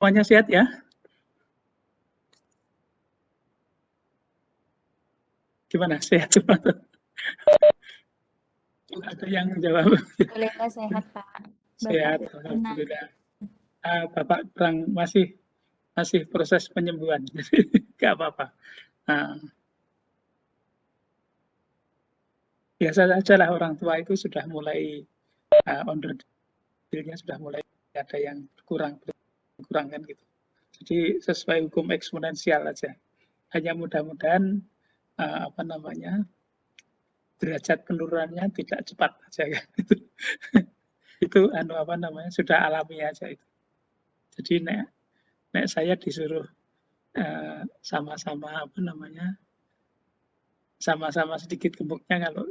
Semuanya sehat ya? Gimana, sehat semua? Ada yang jawab? Alhamdulillah sehat, Pak. Sehat, Bapak gimana? alhamdulillah. Bapak masih proses penyembuhan, jadi nggak apa-apa. Biasa saja lah, orang tua itu sudah mulai onderdilnya sudah mulai ada yang kurang kan gitu. Jadi sesuai hukum eksponensial aja. Hanya mudah-mudahan derajat penurunannya tidak cepat aja kan. Itu sudah alami aja itu. Jadi nek saya disuruh sama-sama sama-sama sedikit gemuknya kalau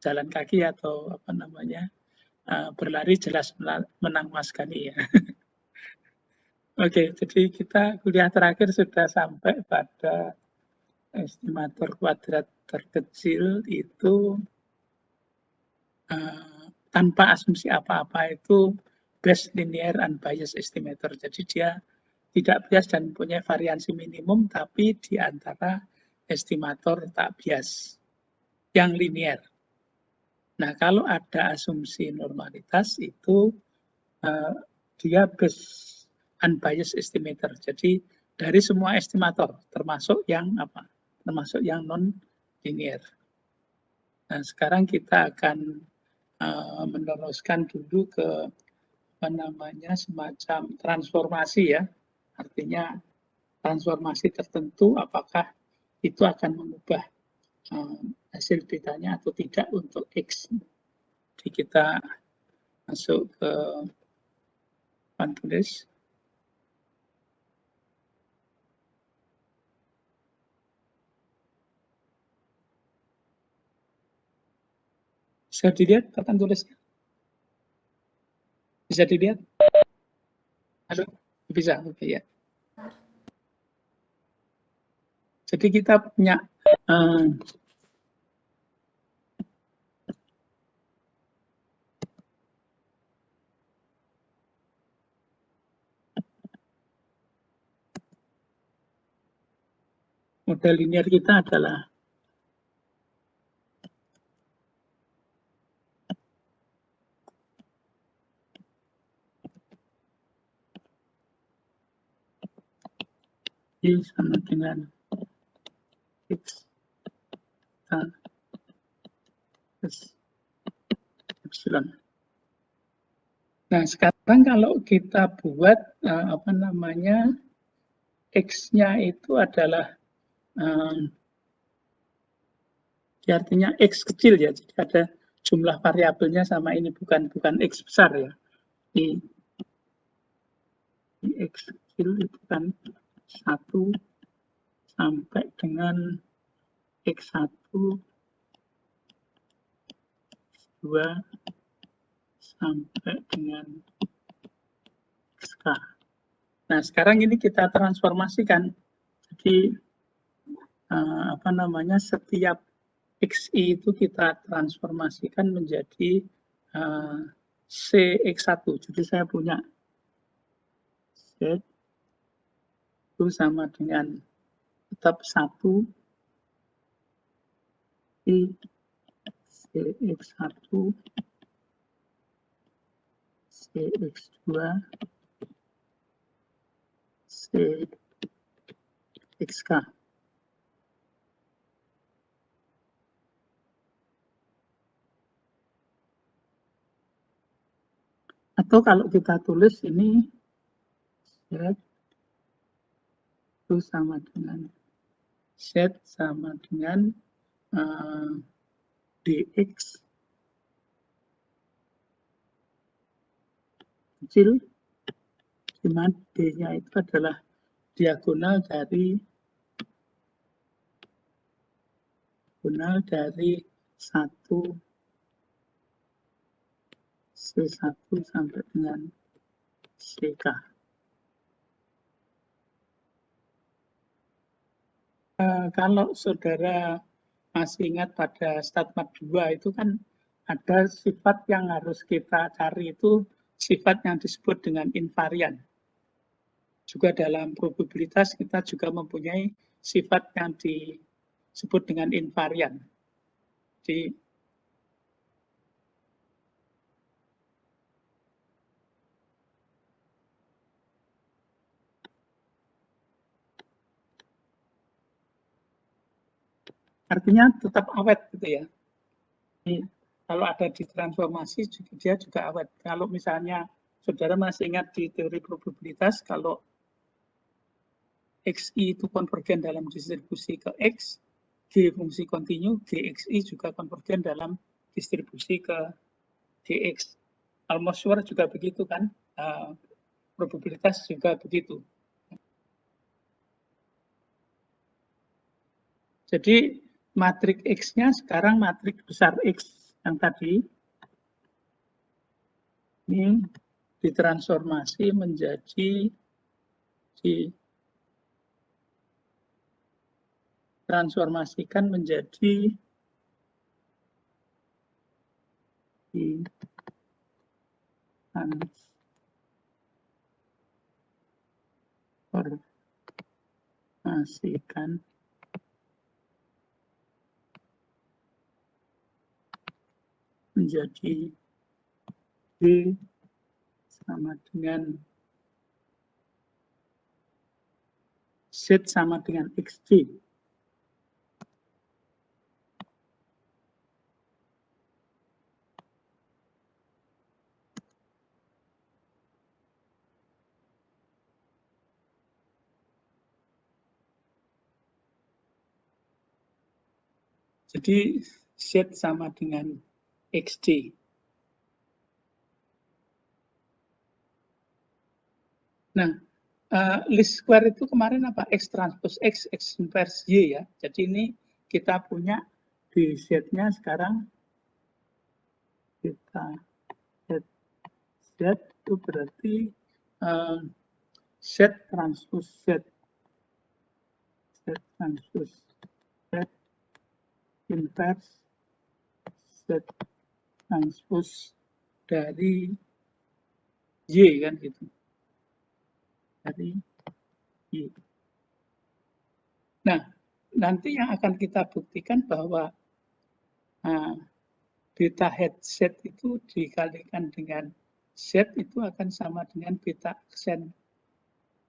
jalan kaki atau berlari jelas menang Mas Gani ya. Oke, jadi kita kuliah terakhir sudah sampai pada estimator kuadrat terkecil itu tanpa asumsi apa-apa itu best linear unbiased estimator. Jadi dia tidak bias dan punya variansi minimum, tapi di antara estimator tak bias yang linear. Nah, kalau ada asumsi normalitas itu dia best unbiased estimator. Jadi dari semua estimator, termasuk yang non linear. Nah, sekarang kita akan meneruskan dulu ke semacam transformasi ya. Artinya transformasi tertentu apakah itu akan mengubah hasil datanya atau tidak untuk X. Jadi kita masuk ke tulis. Bisa dilihat papan tulisnya? Bisa dilihat? Halo? Bisa, oke ya. Jadi kita punya model linear kita adalah Y sama dengan X plus epsilon. Nah, sekarang kalau kita buat X-nya itu adalah artinya X kecil ya, jadi ada jumlah variabelnya sama ini, bukan X besar ya. Di X kecil itu kan 1 sampai dengan X1, X2, sampai dengan XK. Nah, sekarang ini kita transformasikan. Jadi, setiap XI itu kita transformasikan menjadi CX1. Jadi saya punya Z itu sama dengan tetap 1 I CX1 CX2 CXK. Atau kalau kita tulis ini Z itu sama dengan Z sama dengan DX kecil, di mana D-nya itu adalah diagonal dari 1 C1 sampai dengan CK. Kalau saudara masih ingat pada Statmat 2 itu kan ada sifat yang harus kita cari, itu sifat yang disebut dengan invarian. juga dalam probabilitas kita juga mempunyai sifat yang disebut dengan invarian. Jadi artinya tetap awet gitu ya. Jadi, kalau ada ditransformasi dia juga awet. Kalau misalnya saudara masih ingat di teori probabilitas, kalau XI itu konvergen dalam distribusi ke X, G fungsi kontinu, GXI juga konvergen dalam distribusi ke GX. Almost sure juga begitu kan, probabilitas juga begitu. Jadi matrik X-nya sekarang matrik besar X yang tadi, ini ditransformasi menjadi ditransformasikan menjadi ditransformasikan menjadi D sama dengan Z sama dengan XD. Jadi Z sama dengan XD. Nah, least square itu kemarin apa? X transpose X, X inverse Y ya. Jadi ini kita punya di Z-nya sekarang kita Z itu berarti Z transpose Z. Z transpose Z inverse Z transpose dari Y kan gitu. Dari Y. Nah, nanti yang akan kita buktikan bahwa beta head Z itu dikalikan dengan Z itu akan sama dengan beta aksen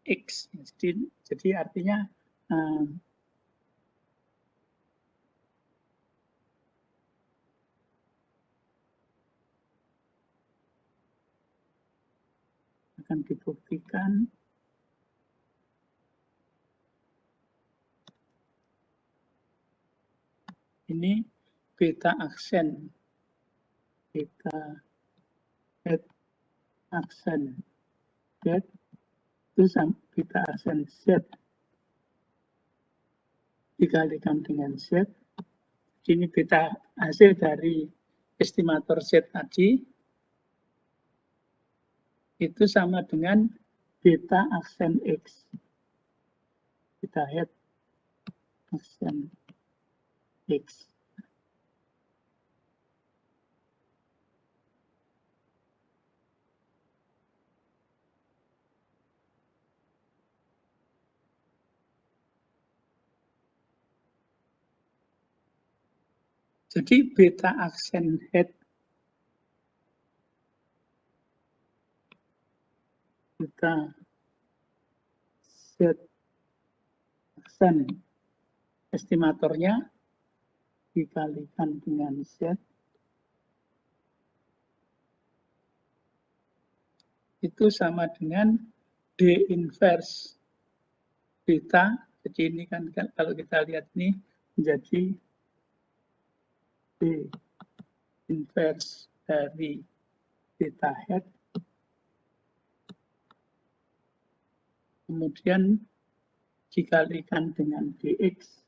X. Jadi artinya akan dibuktikan ini beta aksen beta head aksen Z itu sama beta aksen Z dikalikan dengan Z. Ini beta hasil dari estimator Z tadi itu sama dengan beta aksen X. Beta head aksen X. Jadi beta aksen head beta Z aksen estimatornya dikalikan dengan Z itu sama dengan D inverse beta. Jadi ini kan kalau kita lihat ini menjadi D inverse dari beta head. Kemudian dikalikan dengan dx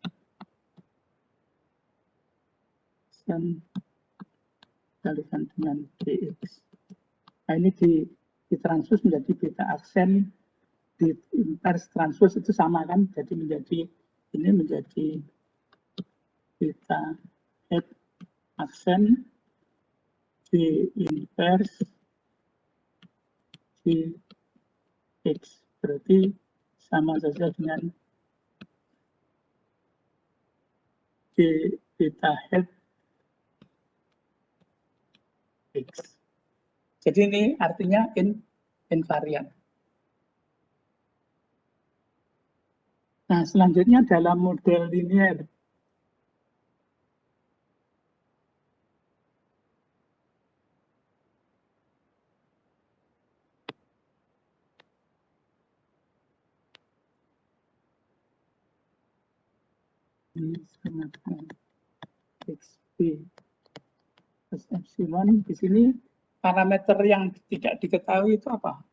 dan dikalikan dengan dx. Nah ini ditranspose menjadi beta aksen, di inverse transpose itu sama kan, jadi menjadi ini menjadi beta head aksen di inverse dx. Berarti sama saja dengan beta hat X. Jadi ini artinya invarian. Nah, selanjutnya dalam model linear. Ini sama dengan XB plus epsilon. Di sini parameter yang tidak diketahui itu apa?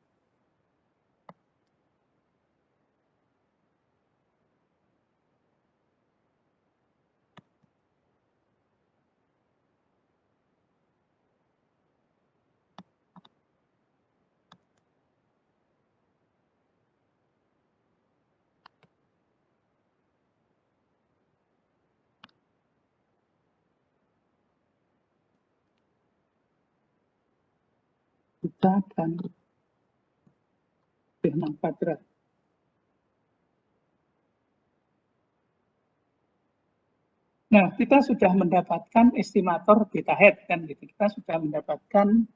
Kita dan sigma kuadrat. Nah, kita sudah mendapatkan estimator beta hat kan gitu. Kita sudah mendapatkan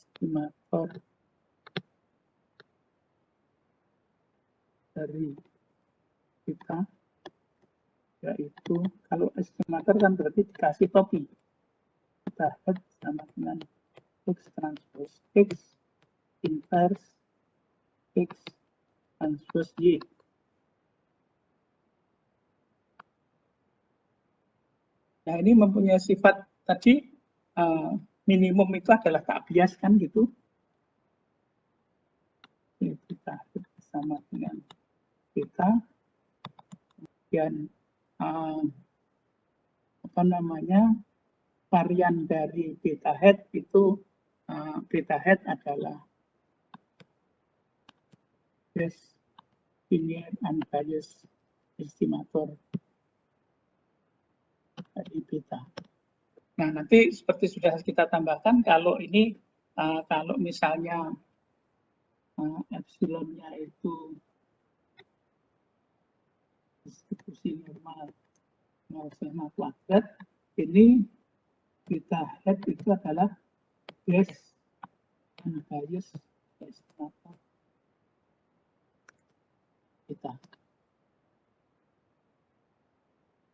estimator dari kita, yaitu kalau estimator kan berarti dikasih topi. Beta hat sama dengan X transpose X inverse X transpose Y. Nah, ini mempunyai sifat tadi minimum itu adalah tak bias kan gitu. Kita sama dengan kita, kemudian apa namanya, varian dari beta hat itu beta hat adalah best linear unbiased estimator dari beta. Nah, nanti seperti sudah kita tambahkan, kalau ini kalau misalnya epsilonnya itu distribusi normal 0 sigma kuadrat, ini beta hat itu adalah best unbiased estimator beta.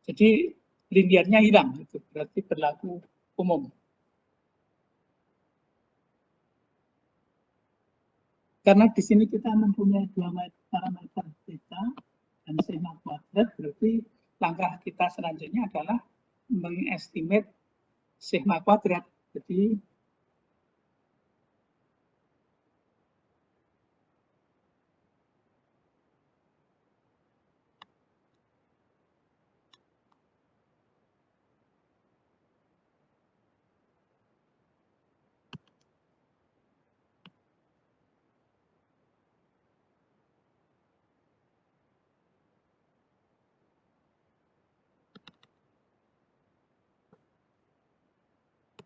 Jadi linearnya hilang, itu berarti berlaku umum. Karena di sini kita mempunyai dua parameter beta dan sigma kuadrat, berarti langkah kita selanjutnya adalah mengestimate sigma kuadrat. Jadi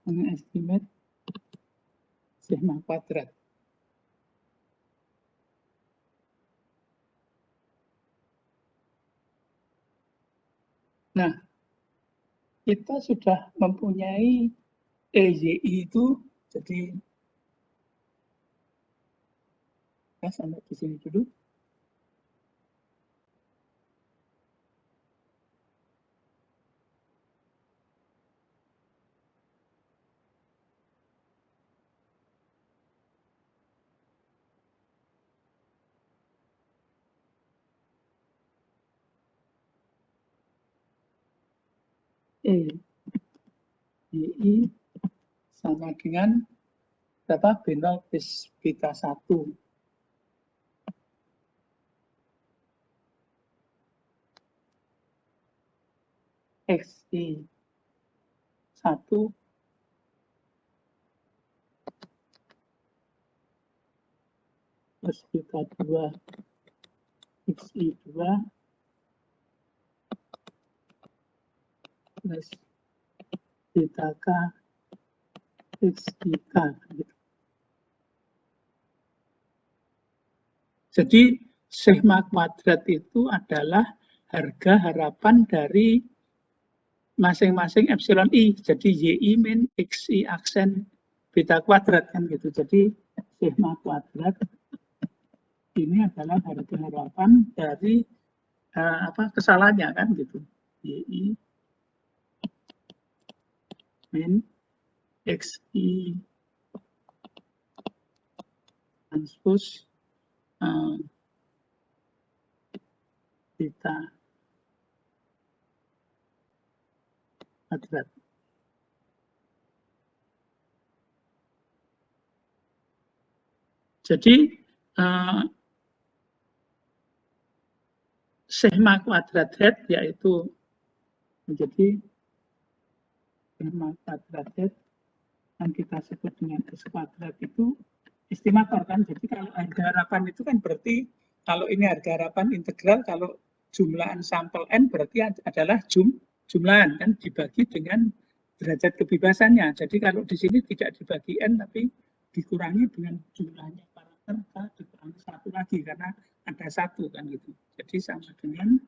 mengestimate sigma kuadrat. Nah, kita sudah mempunyai EYI itu, jadi ya, sampai di sini dulu. EYI sama dengan berapa? B0 bis beta 1. XI 1 plus beta 2 XI 2 plus beta K XI K. Jadi sigma kuadrat itu adalah harga harapan dari masing-masing epsilon I. Jadi YI min XI aksen beta kuadrat kan gitu. Jadi sigma kuadrat ini adalah harga harapan dari kesalahannya kan gitu. YI min XI transpose beta kuadrat. Jadi sigma kuadrat head yaitu menjadi sigma kuadrat head yang kita sebut dengan S kuadrat itu estimator kan. Jadi kalau harga harapan itu kan berarti kalau ini harga harapan integral, kalau jumlahan sampel N berarti adalah jumlahan kan dibagi dengan derajat kebebasannya. Jadi kalau di sini tidak dibagi N tapi dikurangi dengan jumlahnya parameter K dikurangi 1 lagi karena ada 1 kan gitu. Jadi sama dengan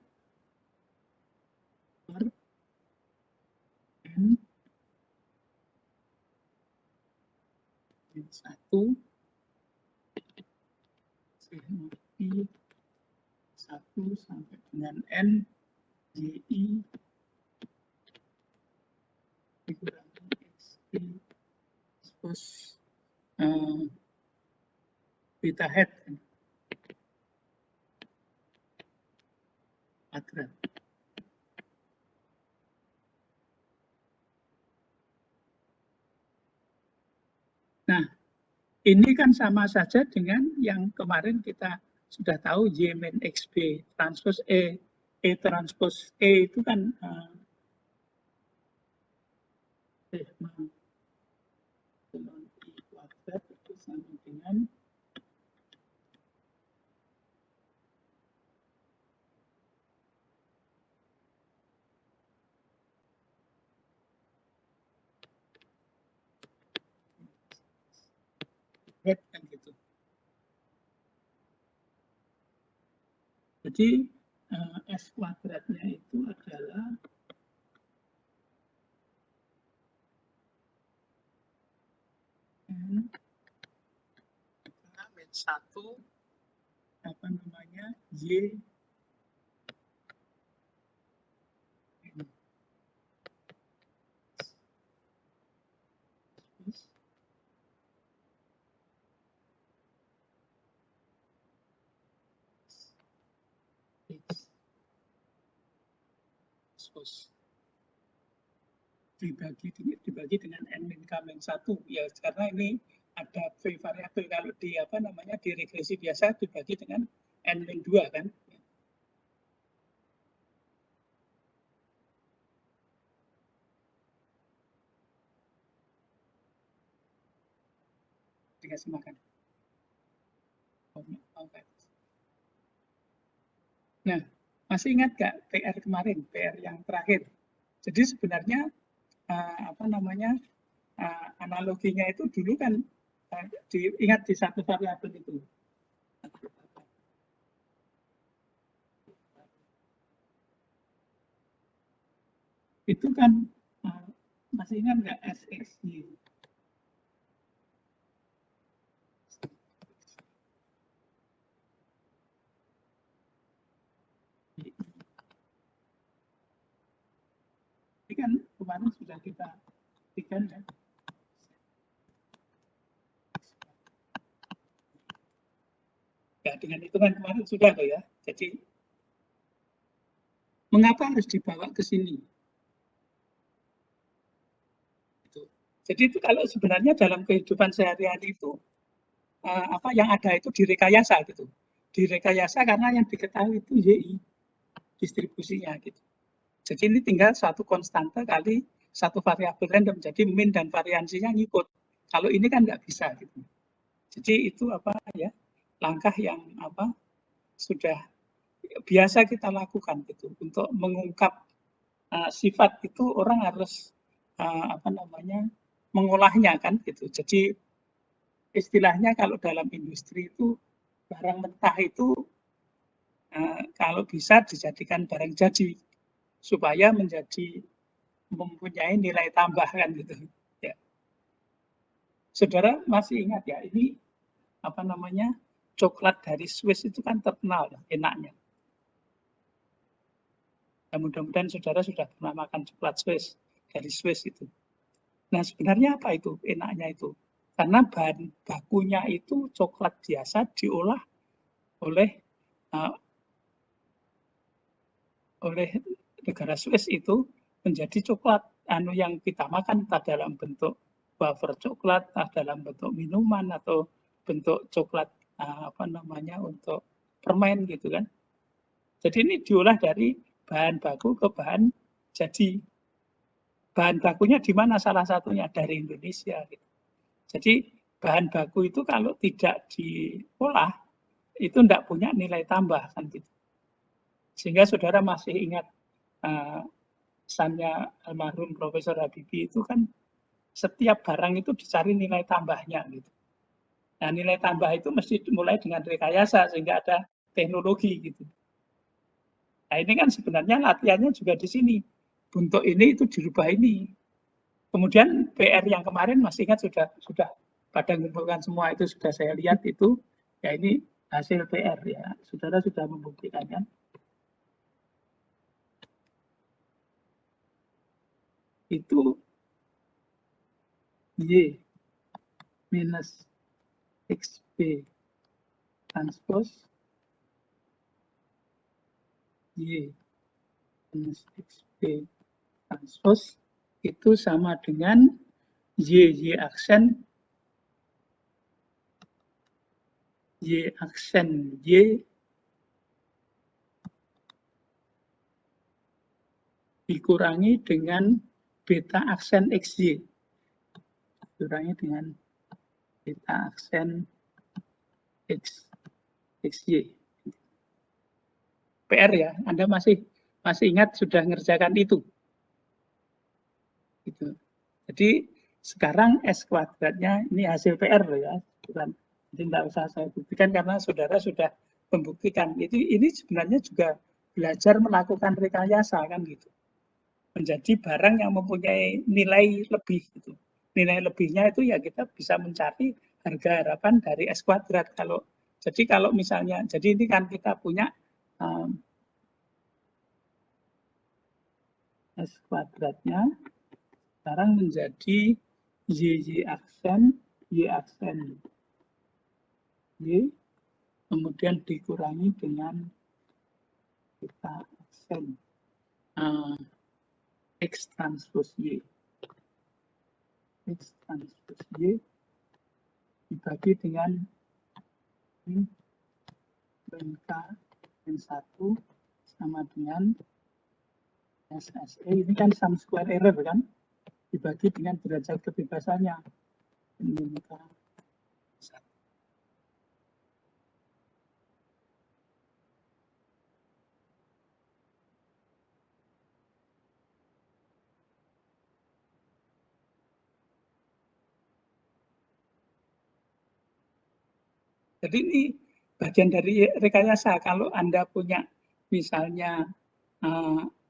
N 1 sigma I 1 sampai dengan N YI dikurangi XI terus beta head kuadrat. Nah, ini kan sama saja dengan yang kemarin kita sudah tahu Y min XB transpose E transpose E itu kan sigma I kuadrat itu sama dengan head kan gitu. Jadi S kuadratnya itu adalah N min 1 Y X dibagi dengan N min K min 1 ya, karena ini ada V variabel. Kalau di di regresi biasa dibagi dengan N min 2 kan. Dikasih makan. Nah, masih ingat nggak PR kemarin, PR yang terakhir? Jadi sebenarnya analoginya itu dulu kan diingat di satu variabel itu. Itu kan masih ingat nggak SXY? Ini kan kemarin sudah kita buktikan ya. Ya, dengan hitungan kemarin sudah loh ya. Jadi mengapa harus dibawa ke sini? Jadi itu kalau sebenarnya dalam kehidupan sehari-hari itu yang ada itu direkayasa gitu. Direkayasa karena yang diketahui itu YI distribusinya gitu. Jadi ini tinggal suatu konstanta kali satu variabel random, jadi min dan variansinya ngikut. Kalau ini kan nggak bisa gitu. Jadi itu apa ya, langkah yang apa sudah biasa kita lakukan gitu untuk mengungkap sifat itu orang harus apa namanya mengolahnya kan gitu. Jadi istilahnya kalau dalam industri itu barang mentah itu kalau bisa dijadikan barang jadi supaya menjadi mempunyai nilai tambah kan gitu. Ya. Saudara masih ingat ya ini apa namanya coklat dari Swiss itu kan terkenal enaknya. Ya, mudah-mudahan saudara sudah pernah makan coklat Swiss dari Swiss itu. Nah sebenarnya apa itu enaknya itu? Karena bahan bakunya itu coklat biasa diolah oleh oleh negara Swiss itu menjadi coklat yang kita makan entah dalam bentuk wafer coklat, entah dalam bentuk minuman atau bentuk coklat apa namanya untuk permen gitu kan. Jadi ini diolah dari bahan baku ke bahan jadi. Bahan bakunya di mana salah satunya dari Indonesia gitu. Jadi bahan baku itu kalau tidak diolah itu tidak punya nilai tambah kan gitu. Sehingga saudara masih ingat pesannya almarhum Profesor Habibie itu kan setiap barang itu dicari nilai tambahnya gitu. Nah nilai tambah itu mesti mulai dengan rekayasa sehingga ada teknologi gitu. Nah ini kan sebenarnya latihannya juga di sini. Bentuk ini itu dirubah ini. Kemudian PR yang kemarin masih ingat sudah pada mengumpulkan semua itu sudah saya lihat itu ya ini hasil PR ya. Saudara sudah membuktikannya. Itu Y minus XB transpose Y minus XB transpose itu sama dengan Y aksen Y dikurangi dengan beta aksen XY. Dikurangi dengan beta aksen XY. PR ya, Anda masih ingat sudah mengerjakan itu. Gitu. Jadi sekarang S kuadratnya ini hasil PR loh ya, bukan. Jadi tidak usah saya buktikan karena saudara sudah membuktikan. Ini sebenarnya juga belajar melakukan rekayasa kan gitu. Menjadi barang yang mempunyai nilai lebih gitu. Nilai lebihnya itu ya kita bisa mencari harga harapan dari S kuadrat. Jadi kalau misalnya, jadi ini kan kita punya S kuadratnya sekarang menjadi Y aksen Y, kemudian dikurangi dengan beta aksen X transpose Y. X transpose Y dibagi dengan BNK N1 sama dengan SSE. Ini kan sum square error kan? Dibagi dengan derajat kebebasannya. BNK 1. Jadi ini bagian dari rekayasa. Kalau Anda punya misalnya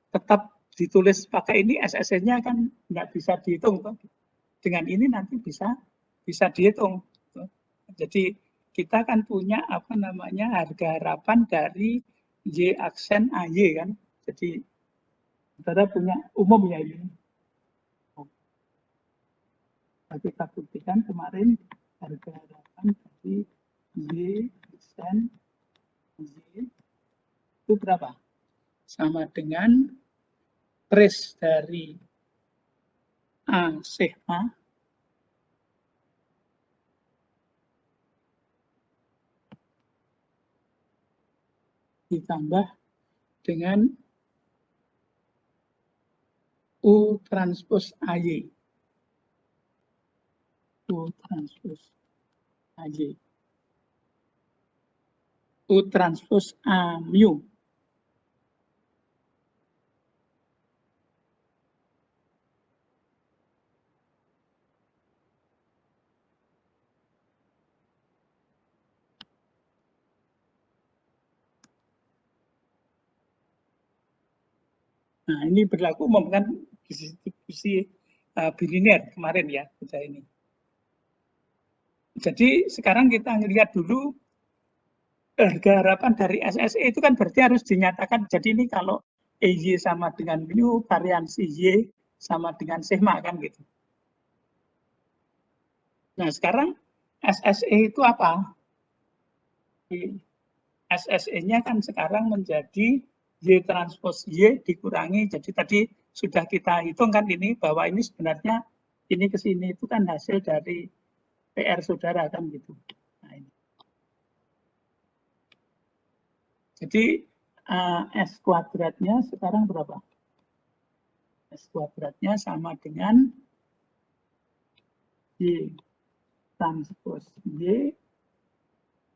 tetap ditulis pakai ini, SSE-nya kan nggak bisa dihitung. Dengan ini nanti bisa dihitung. Jadi kita kan punya apa namanya harga harapan dari Y aksen AY kan. Jadi saudara punya umum ya ini. Kita buktikan kemarin harga harapan dari Y aksen Y itu berapa? Sama dengan trace dari A sigma ditambah dengan U transpos AY. U transpos AY. U transpos A mu. Nah, ini berlaku umum kan distribusi bilinear kemarin ya kita ini. Jadi sekarang kita lihat dulu harga harapan dari SSE itu kan berarti harus dinyatakan. Jadi ini kalau EY sama dengan mu, variansi Y sama dengan sigma kan gitu. Nah sekarang SSE itu apa? SSE-nya kan sekarang menjadi Y transpos Y dikurangi, jadi tadi sudah kita hitung kan ini, bahwa ini sebenarnya ini ke sini itu kan hasil dari PR saudara kan gitu. Nah, ini. Jadi S kuadratnya sekarang berapa? S kuadratnya sama dengan Y transpos Y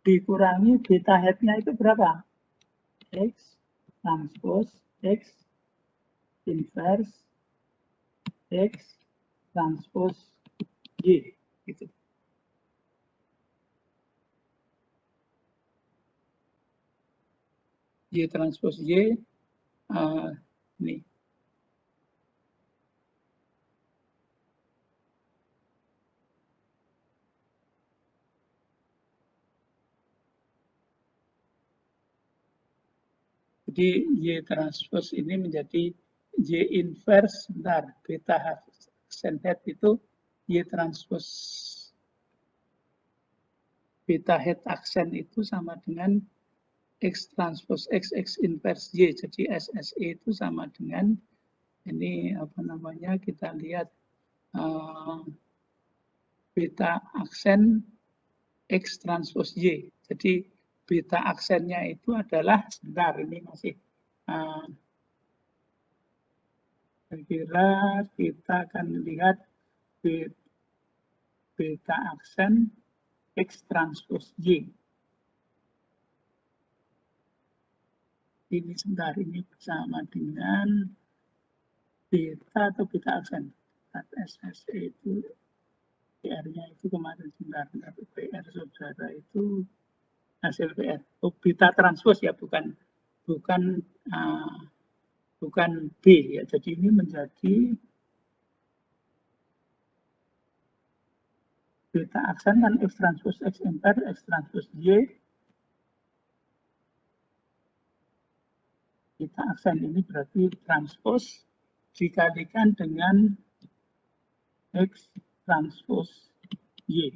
dikurangi beta head-nya itu berapa? X transpos X inverse X transpos Y gitu. Y transpos Y ini. Jadi Y transpos ini menjadi Y inverse, bentar, beta accent head itu Y transpos beta head accent itu sama dengan X transpos X inverse Y. Jadi SSE itu sama dengan ini apa namanya, kita lihat beta aksen X transpos Y. Jadi beta aksennya itu adalah, sebentar ini masih saya kira kita akan lihat beta aksen X transpos Y. Ini sebentar, ini bersama dengan beta atau beta aksen. SSE itu PR-nya itu kemarin sebentar, PR saudara itu hasil PR. Oh, beta transpos ya, bukan B ya. Jadi ini menjadi beta aksen kan X transpos X inverse X transpos Y. Beta aksen ini berarti transpos dikalikan dengan X transpos Y.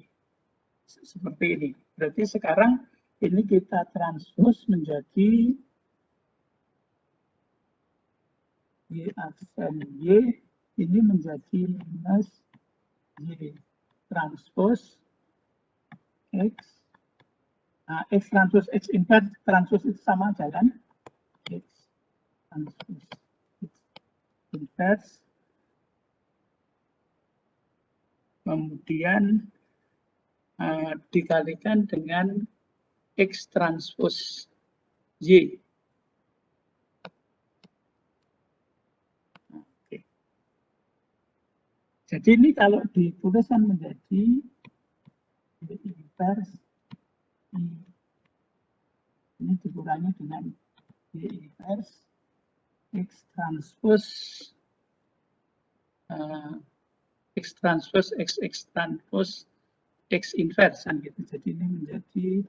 Seperti ini. Berarti sekarang ini kita transpos menjadi Y aksen Y ini menjadi minus Y transpos X. Nah, X transpos X inverse, transpos itu sama aja kan? X transpos X inverse. Kemudian dikalikan dengan X transpos Y. Oke. Jadi ini kalau dituliskan menjadi Y inverse ini dikurangi dengan Y inverse X transpos X transpos X transpos X inverse kan gitu. Jadi ini menjadi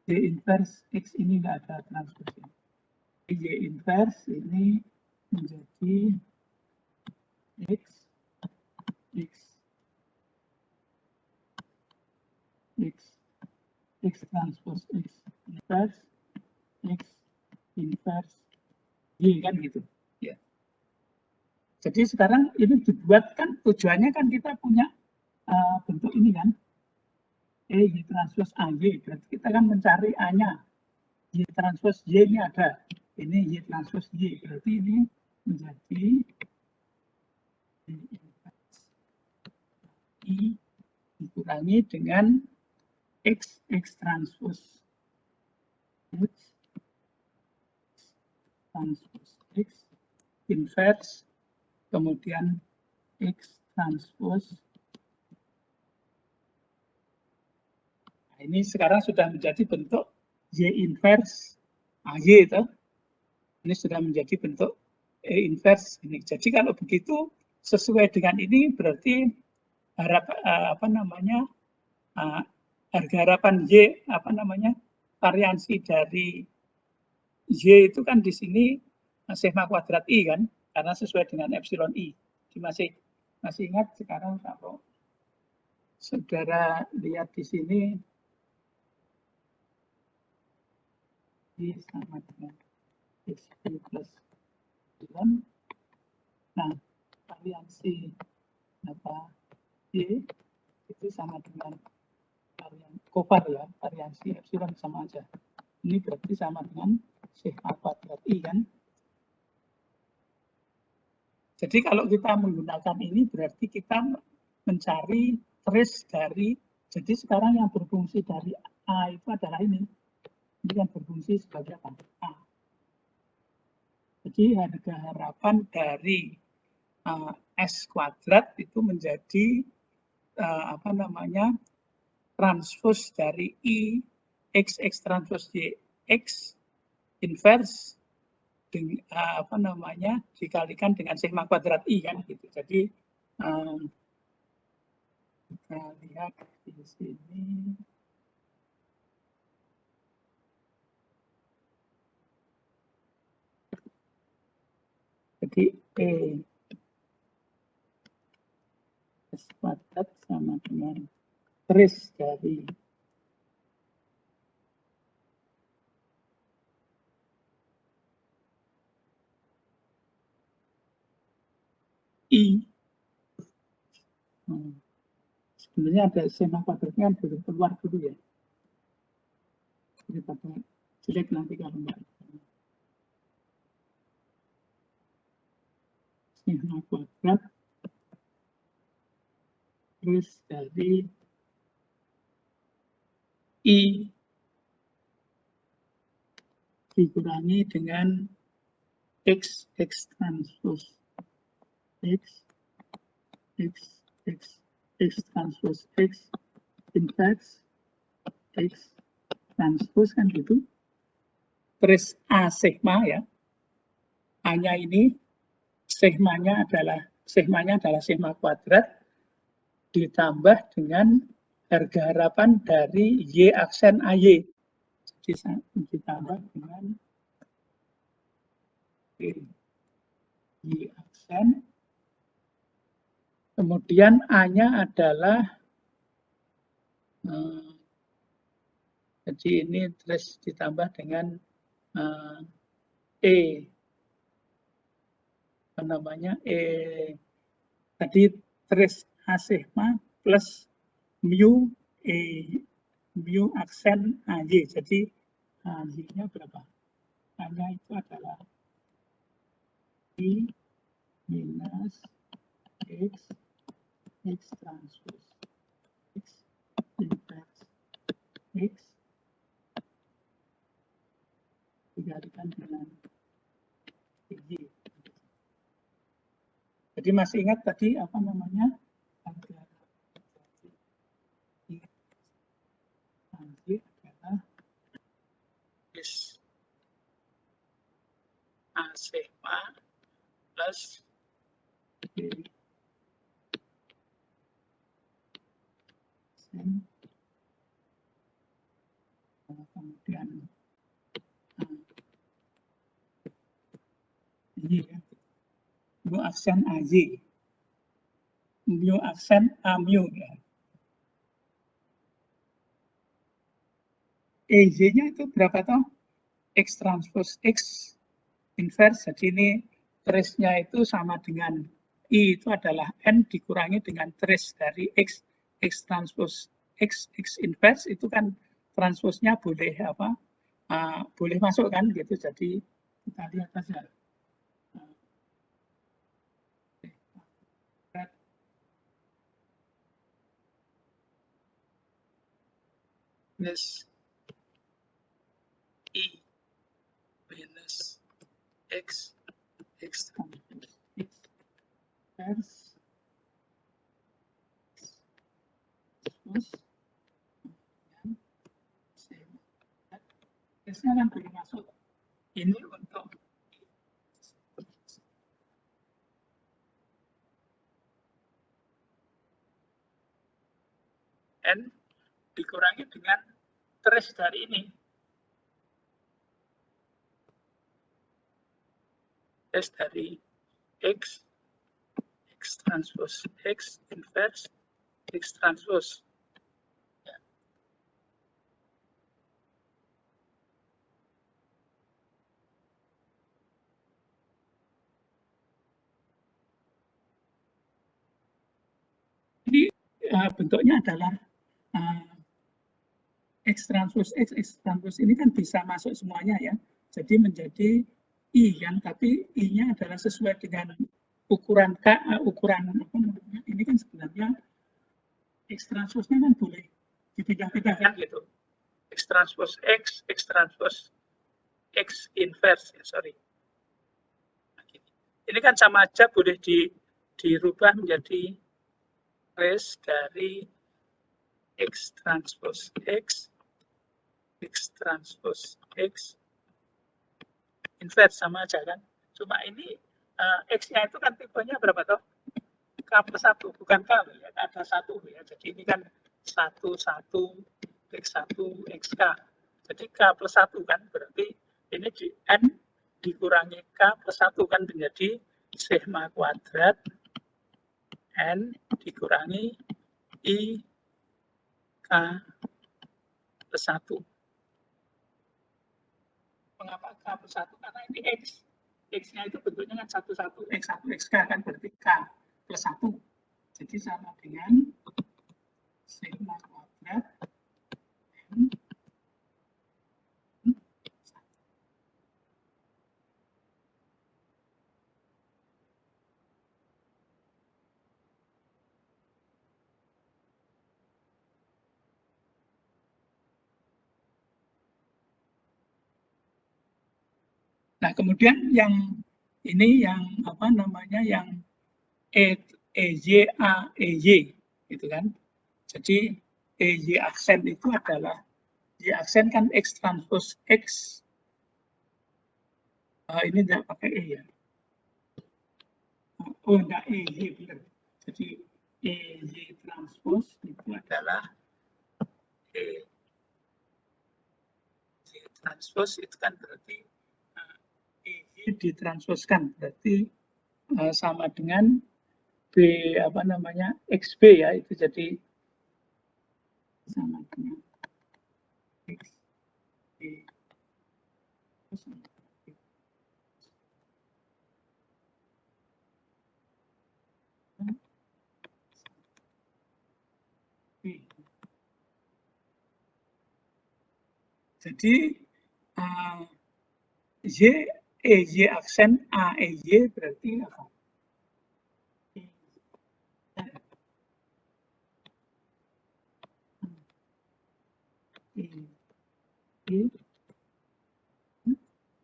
Y inverse X ini nggak ada transposnya. Y inverse ini menjadi X transpos X inverse X inverse Y kan gitu ya. Jadi sekarang ini dibuat kan tujuannya kan kita punya bentuk ini kan Y transpos AY, berarti kita kan mencari A-nya. Y transpos Y ini ada ini Y transpose Y, berarti ini menjadi I dikurangi dengan X transpose X inverse, kemudian X transpose. Nah, ini sekarang sudah menjadi bentuk Y inverse Y itu. Ini sudah menjadi bentuk E inverse ini. Jadi kalau begitu sesuai dengan ini berarti harga harapan Y variansi dari Y itu kan di sini sigma kuadrat I kan, karena sesuai dengan epsilon I. Jadi masih ingat sekarang kalau saudara lihat di sini I sama dengan XP plus epsilon. Nah, variansi Y itu sama dengan variansi epsilon sama aja. Ini berarti sama dengan sigma kuadrat I kan. Jadi kalau kita menggunakan ini berarti kita mencari trace dari, jadi sekarang yang berfungsi dari A itu adalah ini. Ini yang berfungsi sebagai apa? A. Jadi harga harapan dari S kuadrat itu menjadi transpose dari I X transpose Y X inverse dengan dikalikan dengan sigma kuadrat I kan gitu. Jadi kita lihat di sini. Jadi S kuadrat sama dengan trace dari I. Sebenarnya ada sigma kuadratnya belum keluar dulu ya. Daripada jelek nanti kalau enggak. Sigma kuadrat terus dari I dikurangi dengan X transpose X transpose X inverse X transpose kan gitu. Terus A sigma ya. A-nya ini sigmanya adalah sigma kuadrat ditambah dengan harga harapan dari Y aksen AY. Jadi ditambah dengan Y aksen. Kemudian A-nya adalah jadi ini terus ditambah dengan E tadi trace A sigma plus mu mu aksen AY. Jadi Y-nya berapa? A-nya itu adalah I minus X transpose X inverse X dikalikan dengan Y. Jadi masih ingat tadi harga Y adalah A sigma plus kemudian Y mu aksen AY, mu aksen AMU ya. EY-nya itu berapa toh? X transpose X inverse. Jadi ini trace-nya itu sama dengan I itu adalah N dikurangi dengan trace dari X transpose X inverse itu kan transpose-nya boleh boleh masuk kan gitu. Jadi Kita lihat saja. Plus I minus X transpose X plus S-nya kan belum masuk. Ini untuk N dikurangi dengan trace dari ini. S dari X transpose X inverse X transpose. Ya. Ini bentuknya adalah X transpose ini kan bisa masuk semuanya ya. Jadi menjadi I kan, tapi I-nya adalah sesuai dengan ukuran K, ukuran apa namanya? Ini kan sebenarnya X transpose-nya kan boleh dipindah-pindahkan gitu. X transpose X transpose X inverse, ya, sorry. Ini kan sama aja boleh dirubah menjadi trace dari X transpose X transpose X inverse sama aja kan. Cuma ini X-nya itu kan tipenya berapa toh? K plus 1, bukan K ya, ada 1 ya. Jadi ini kan 1, 1, X1, XK. Jadi K plus 1 kan, berarti ini di N dikurangi K plus 1 kan menjadi sigma kuadrat N dikurangi I K plus 1. Mengapa K plus 1? Karena ini X. X-nya itu bentuknya kan 1, 1, X1, XK kan, berarti K plus 1. Jadi sama dengan sigma kuadrat N. Nah, kemudian yang ini yang apa namanya yang EY A EY gitu kan. Jadi EY aksen itu adalah Y aksen kan X transpose X. Ini enggak pakai E ya. Oh, enggak EY benar. Jadi EY transpose itu adalah EY transpose itu kan berarti EY ditransposkan, berarti sama dengan B apa namanya XB ya, itu jadi sama dengan XB. Jadi Y aksen A EY berarti apa?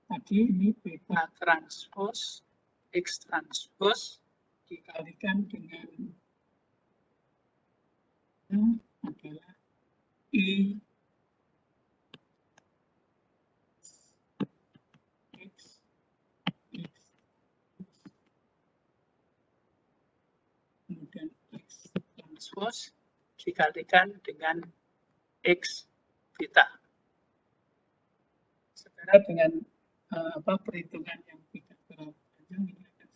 Tadi ini beta transpose X transpose dikalikan dengan adalah I X kemudian X transpose dikalikan dengan X beta. Sekarang dengan perhitungan yang tidak terlalu panjang ini akan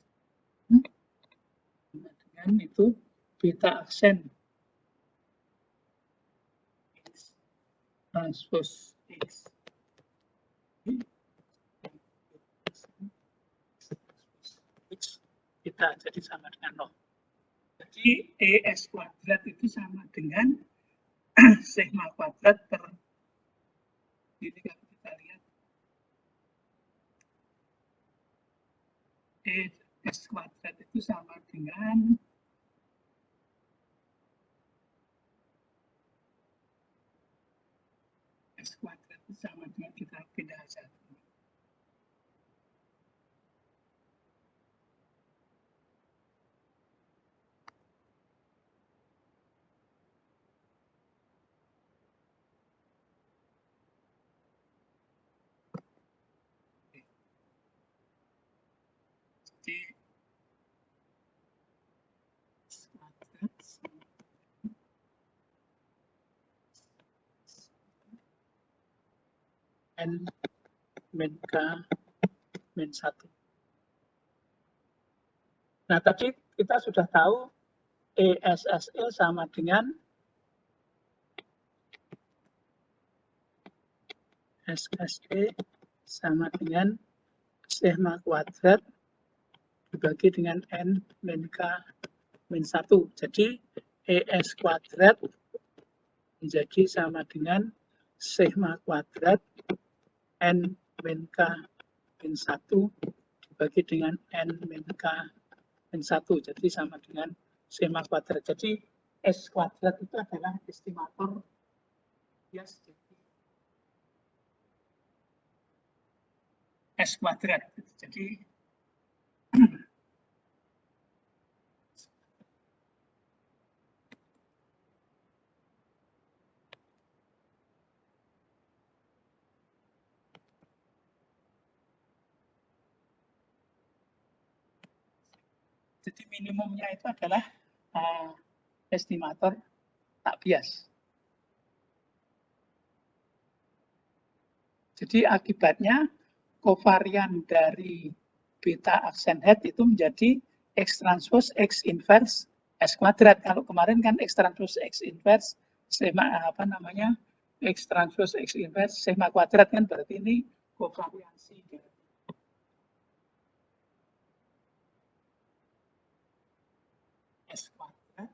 dengan itu beta aksen X transpose X kita jadi sama dengan 0. Jadi ES kuadrat itu sama dengan sigma kuadrat per ini kalau kita lihat S kuadrat itu sama dengan S kuadrat itu sama dengan kita pindah satu. Jadi S kuadrat sama N min K min 1. Nah, tadi kita sudah tahu ESSE sama dengan SSE sama dengan sigma kuadrat dibagi dengan N min K min 1. Jadi ES kuadrat menjadi sama dengan sigma kuadrat N min K min 1 dibagi dengan N min K min 1. Jadi sama dengan sigma kuadrat. Jadi S kuadrat itu adalah estimator bias S kuadrat. Jadi minimumnya itu adalah estimator tak bias. Jadi akibatnya kovarian dari beta aksen head itu menjadi X transpose X inverse S kuadrat. Kalau kemarin kan X transpose X inverse sigma X transpose X inverse sigma kuadrat kan, berarti ini kovariansi dari S kuadrat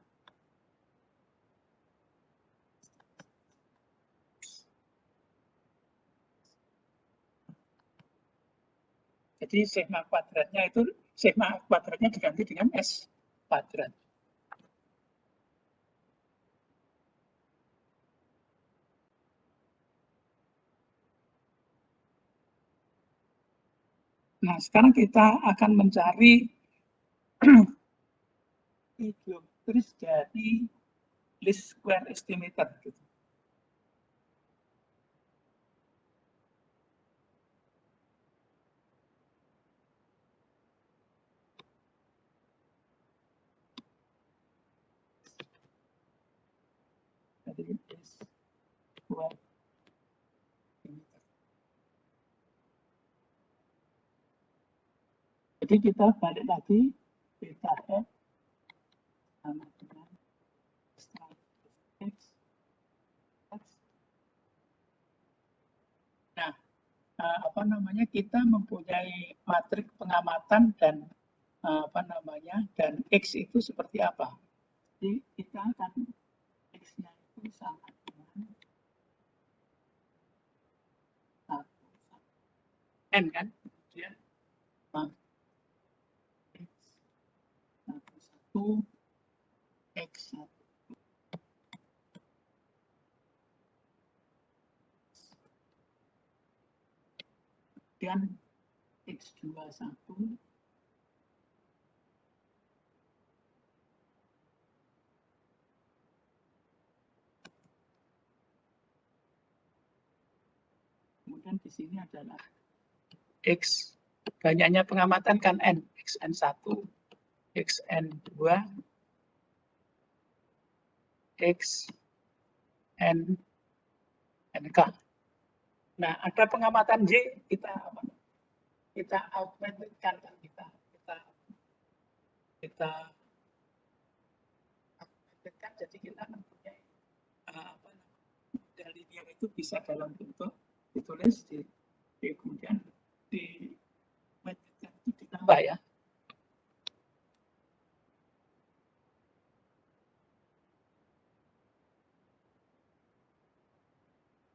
jadi sigma kuadratnya diganti dengan S kuadrat. Nah, sekarang kita akan mencari ideometris dari least square estimator. Jadi kita balik lagi beta F sama dengan X. Nah, kita mempunyai matrik pengamatan dan dan X itu seperti apa? Jadi kita akan X-nya itu sama dengan 1 N kan, kemudian X1 X1 kemudian X21 kemudian di sini adalah X, banyaknya pengamatan kan N, XN1, XN2, XNK. Nah, ada pengamatan Y, kita augmentkan kan, kita augmentkan, jadi kita mempunyai dalilnya itu bisa dalam bentuk ditulis kemudian ditambah ya.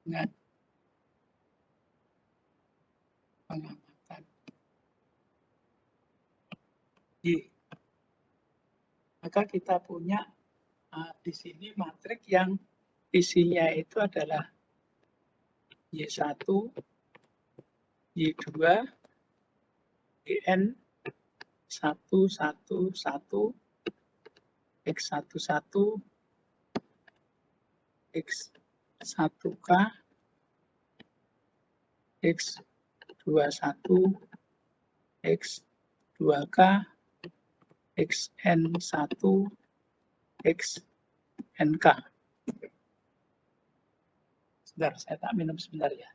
Dengan pengamatan Y. Maka kita punya di sini matrik yang isinya itu adalah Y1, Y2, YN 1, 1, 1, X11, X1K, X21, X2K, XN1, XNK. Sebentar, saya tak minum sebentar ya.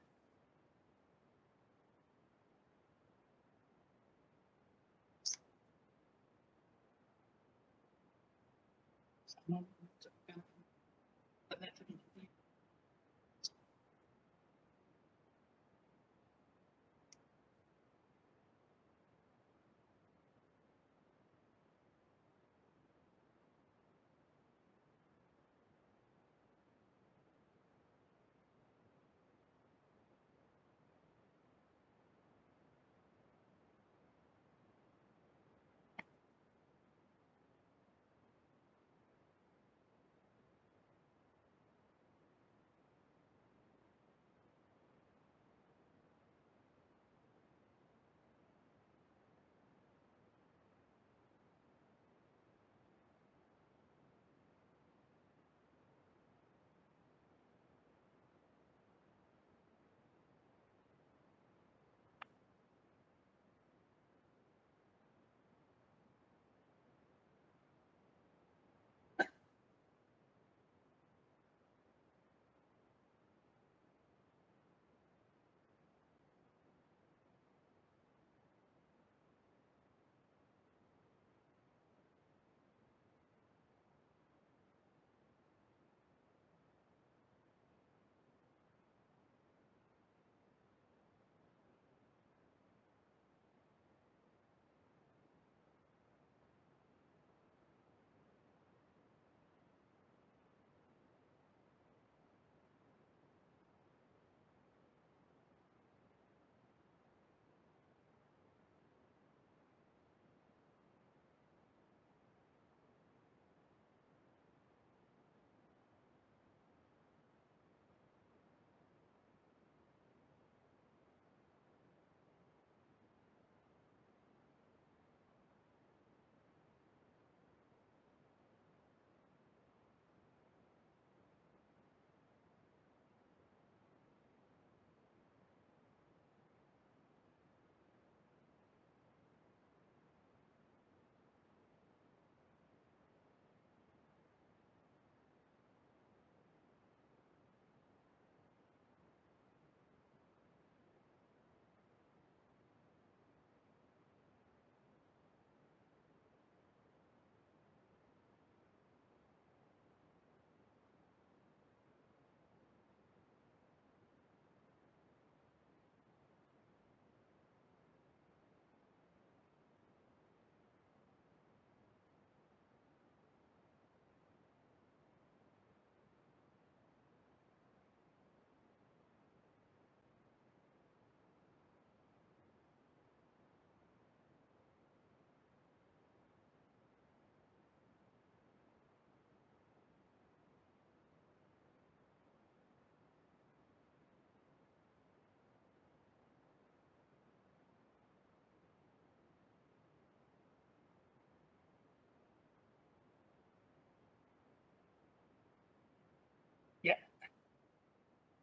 Ya,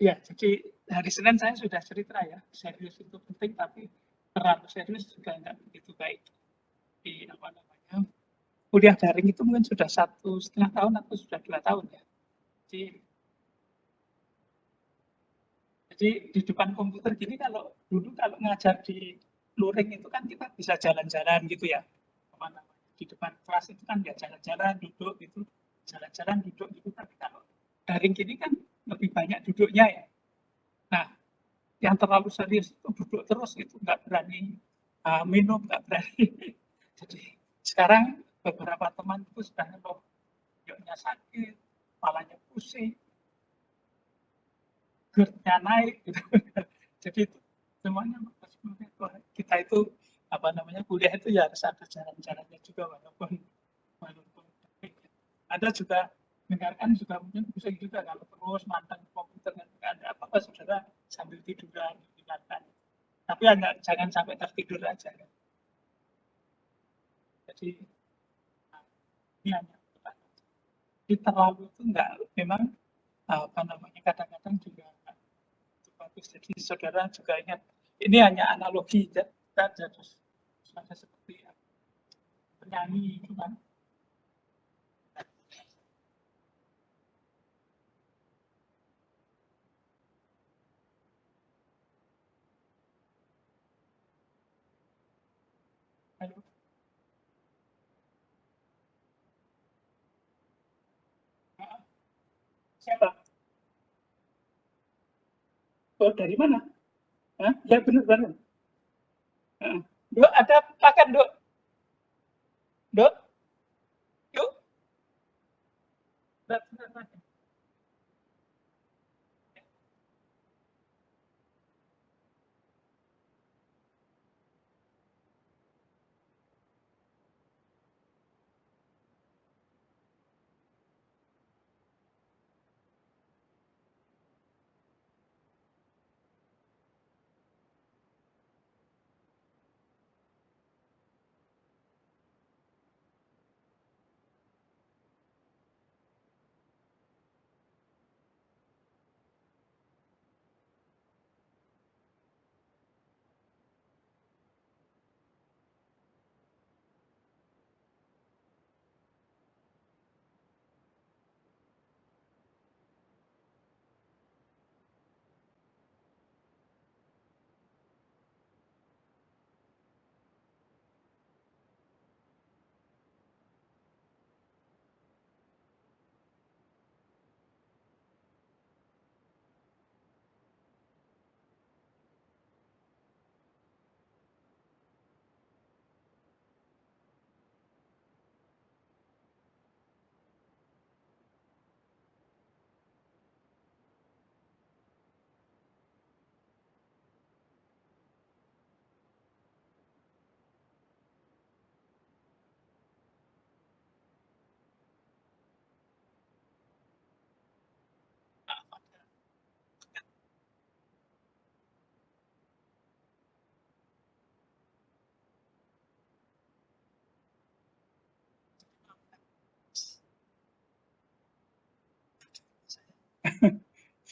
ya. Jadi hari Senin saya sudah cerita ya, serius itu penting, tapi terlalu serius juga nggak begitu baik. Di apa namanya, kuliah daring itu mungkin sudah 1,5 tahun atau sudah 2 tahun ya. Jadi di depan komputer gini, kalau dulu kalau ngajar di luring itu kan kita bisa jalan-jalan gitu ya. Apa namanya, di depan kelas itu kan ya jalan-jalan, duduk gitu, jalan-jalan, duduk gitu. Tapi kalau daring gini kan lebih banyak duduknya ya. Nah, yang terlalu serius itu duduk terus gitu, nggak berani minum, nggak berani. Jadi sekarang beberapa teman itu sudah ngeluh, yuknya sakit, kepalanya pusing, GERD-nya naik gitu. Jadi itu semuanya kita itu kuliah itu ya harus ada jalan-jalannya juga walaupun Anda juga dengarkan juga mungkin bisa juga kalau terus mantan komputer nggak ada apa-apa saudara sambil tiduran dengarkan. Tapi jangan sampai tertidur aja. Jadi ini hanya terlalu itu enggak memang kadang-kadang juga bagus. Jadi saudara juga ingat ini hanya analogi kita harus seperti penyanyi itu kan. Halo. Siapa? Oh, dari mana? Hah? Ya benar-benar. Dok, ada pakan, Dok. Dok, yuk. Benar.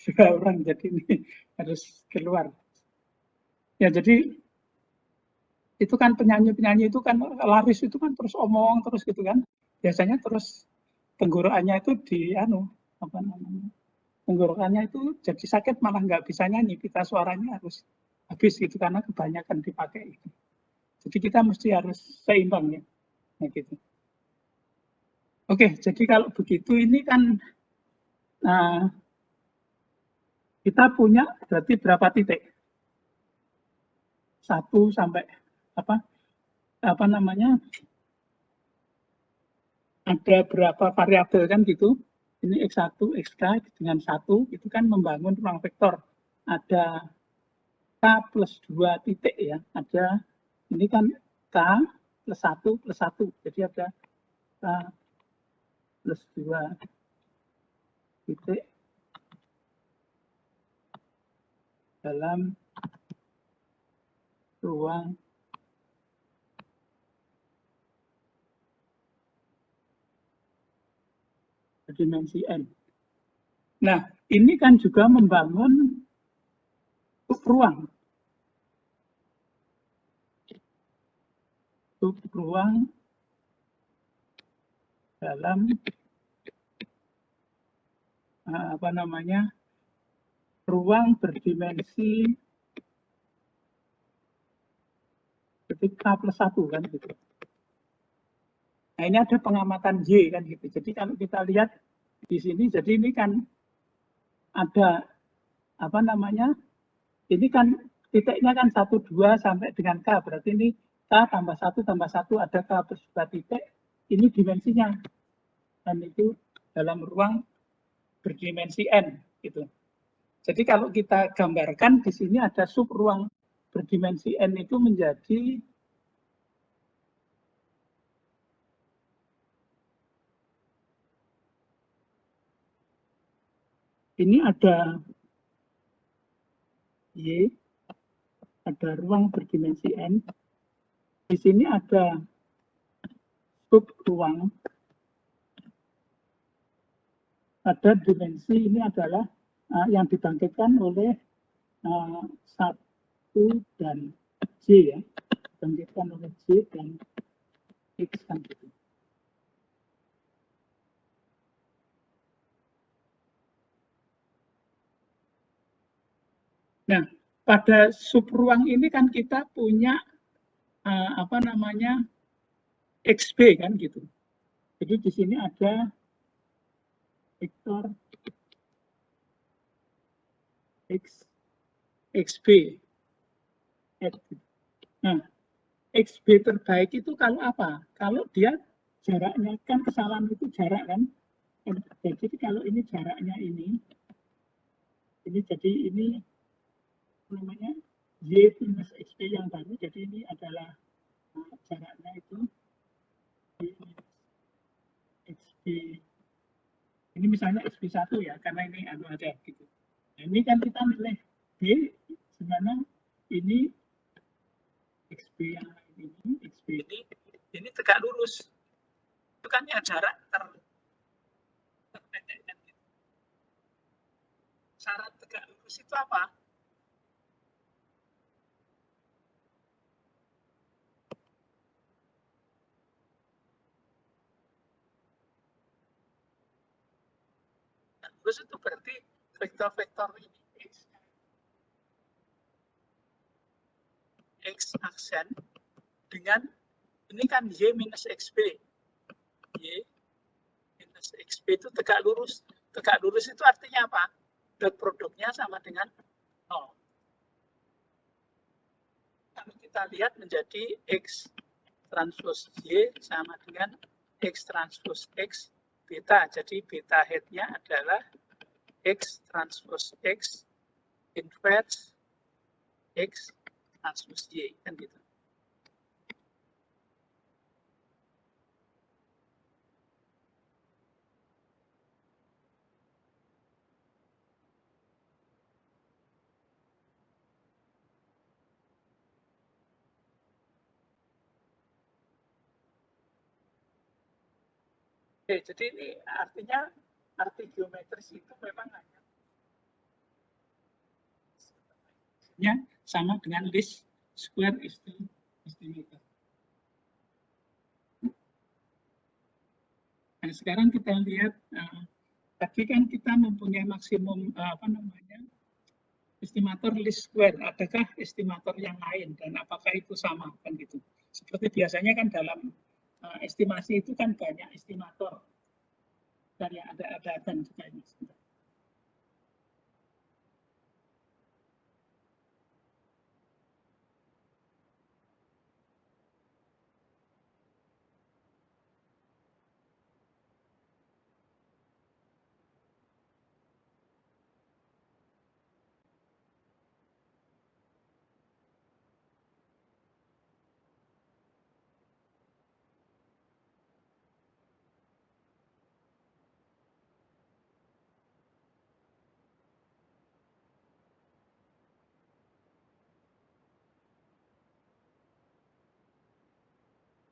Juga orang jadi ini harus keluar. Ya jadi itu kan penyanyi-penyanyi itu kan laris itu kan terus omong terus gitu kan. Biasanya terus tenggorokannya itu tenggorokannya itu jadi sakit malah nggak bisa nyanyi, pita suaranya harus habis gitu karena kebanyakan dipakai itu. Jadi kita mesti harus seimbang ya. Nah, gitu. Oke, jadi kalau begitu ini kan kita punya berarti berapa titik? 1 sampai ada berapa variabel kan gitu. Ini X1, XK dengan 1 itu kan membangun ruang vektor. Ada K plus 2 titik ya. Ada ini kan K plus 1 plus 1. Jadi ada K plus 2 titik dalam ruang berdimensi N. Nah, ini kan juga membangun subruang. Subruang dalam ruang berdimensi K plus 1 kan gitu. Nah, ini ada pengamatan Y kan gitu. Jadi kalau kita lihat di sini, jadi ini kan ada ini kan titiknya kan 1, 2 sampai dengan K. Berarti ini K tambah 1 tambah 1 ada K plus 2 titik. Ini dimensinya. Dan itu dalam ruang berdimensi N gitu. Jadi kalau kita gambarkan di sini ada sub ruang berdimensi N itu menjadi ini ada Y, ada ruang berdimensi N. Di sini ada sub ruang, ada dimensi ini adalah yang dibangkitkan oleh 1 dan J ya, dibangkitkan oleh J dan X kan gitu. Nah, pada subruang ini kan kita punya apa namanya XB kan gitu. Jadi di sini ada vektor X, XB. Nah, XB terbaik itu kalau apa? Kalau dia jaraknya kan kesalahan itu jarak kan. Jadi kalau ini jaraknya ini jadi ini namanya Y minus XB yang baru. Jadi ini adalah jaraknya itu Y minus XB. Ini misalnya XB1 ya, karena ini ada gitu. Nah, ini kan kita milih B, dimana ini XB yang lain ini, XB ini tegak lurus. Itu kan ya jarak terpendek kan gitu. Syarat tegak lurus itu apa? Terus itu berarti vektor-vektor ini X aksen dengan ini kan Y minus XB. Y minus XB itu tegak lurus. Tegak lurus itu artinya apa? Dot produknya sama dengan 0. Kalau kita lihat menjadi X transpose Y sama dengan X transpose X beta. Jadi beta headnya adalah X transpose X inverse X transpose Y kan gitu. Oke, jadi ini artinya arti geometris itu memang hanya sama dengan least square estimator. Nah, sekarang kita lihat tadi kan kita mempunyai maksimum apa namanya estimator least square. Adakah estimator yang lain dan apakah itu sama kan gitu? Seperti biasanya kan dalam estimasi itu kan banyak estimator dan yang ada dan juga ini.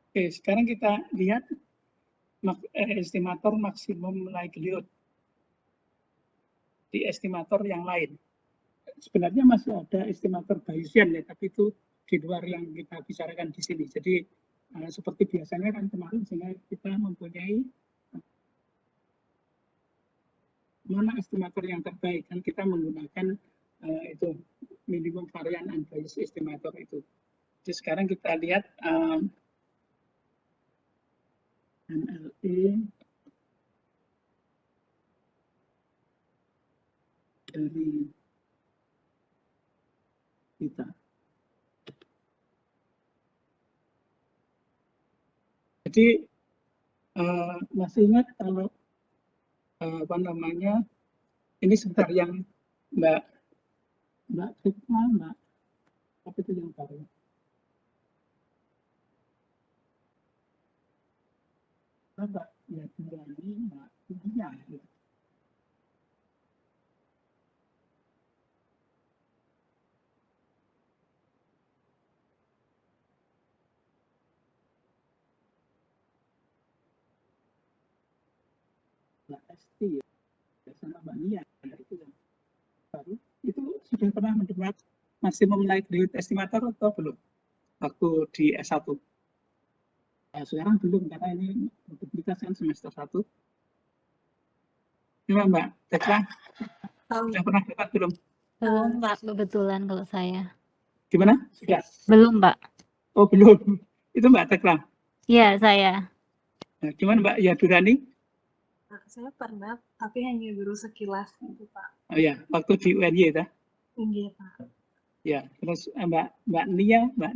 Oke, sekarang kita lihat estimator maksimum likelihood di estimator yang lain. Sebenarnya masih ada estimator Bayesian ya, tapi itu di luar yang kita bicarakan di sini. Jadi seperti biasanya kan kemarin sehingga kita mempunyai mana estimator yang terbaik kan kita menggunakan itu minimum varian unbiased estimator itu. Jadi sekarang kita lihat MLE dari kita. Jadi masih ingat kalau apa namanya ini sebentar yang Mbak Fitna, Mbak apa itu yang baru? Mbak ya Mbak India gitu. Mbak Esti ya, sama Mbak Nia itu yang baru. Itu sudah pernah mendengar maksimum likelihood estimator atau belum? Waktu di S1. Nah, sekarang belum karena ini publikasi kan semester 1. Gimana Mbak Tekla? Sudah pernah dapat belum? Belum, Pak, kebetulan kalau saya. Gimana? Sudah? Belum, Pak. Oh belum. Itu Mbak Tekla. Iya, saya. Nah, gimana Mbak Yadurani? Nah, saya pernah, tapi hanya baru sekilas gitu, Pak. Oh ya, waktu di UNY ya? Iya, Pak. Ya, terus Mbak Nia ya, Mbak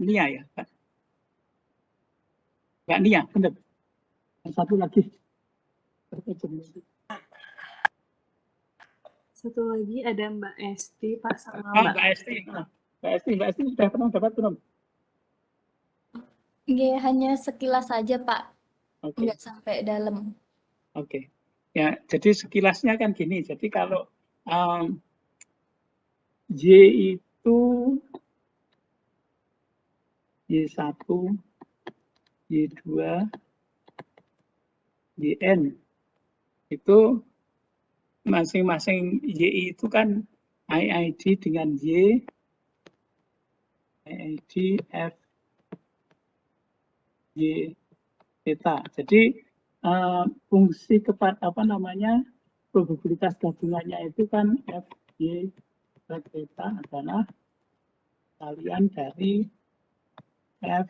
Nia, benar. Satu lagi. Satu lagi ada Mbak Esti, Pak, sama Mbak Esti. Mbak Esti sudah pernah dapat belum? Iya, hanya sekilas saja, Pak. Oke. Nggak sampai dalam. Oke. Ya, jadi sekilasnya kan gini. Jadi kalau Y itu Y1, Y2, YN itu masing-masing Y itu kan IID dengan Y, IID F, Y, theta. Jadi fungsi probabilitas gabungannya itu kan F, Y, theta adalah kalian dari F,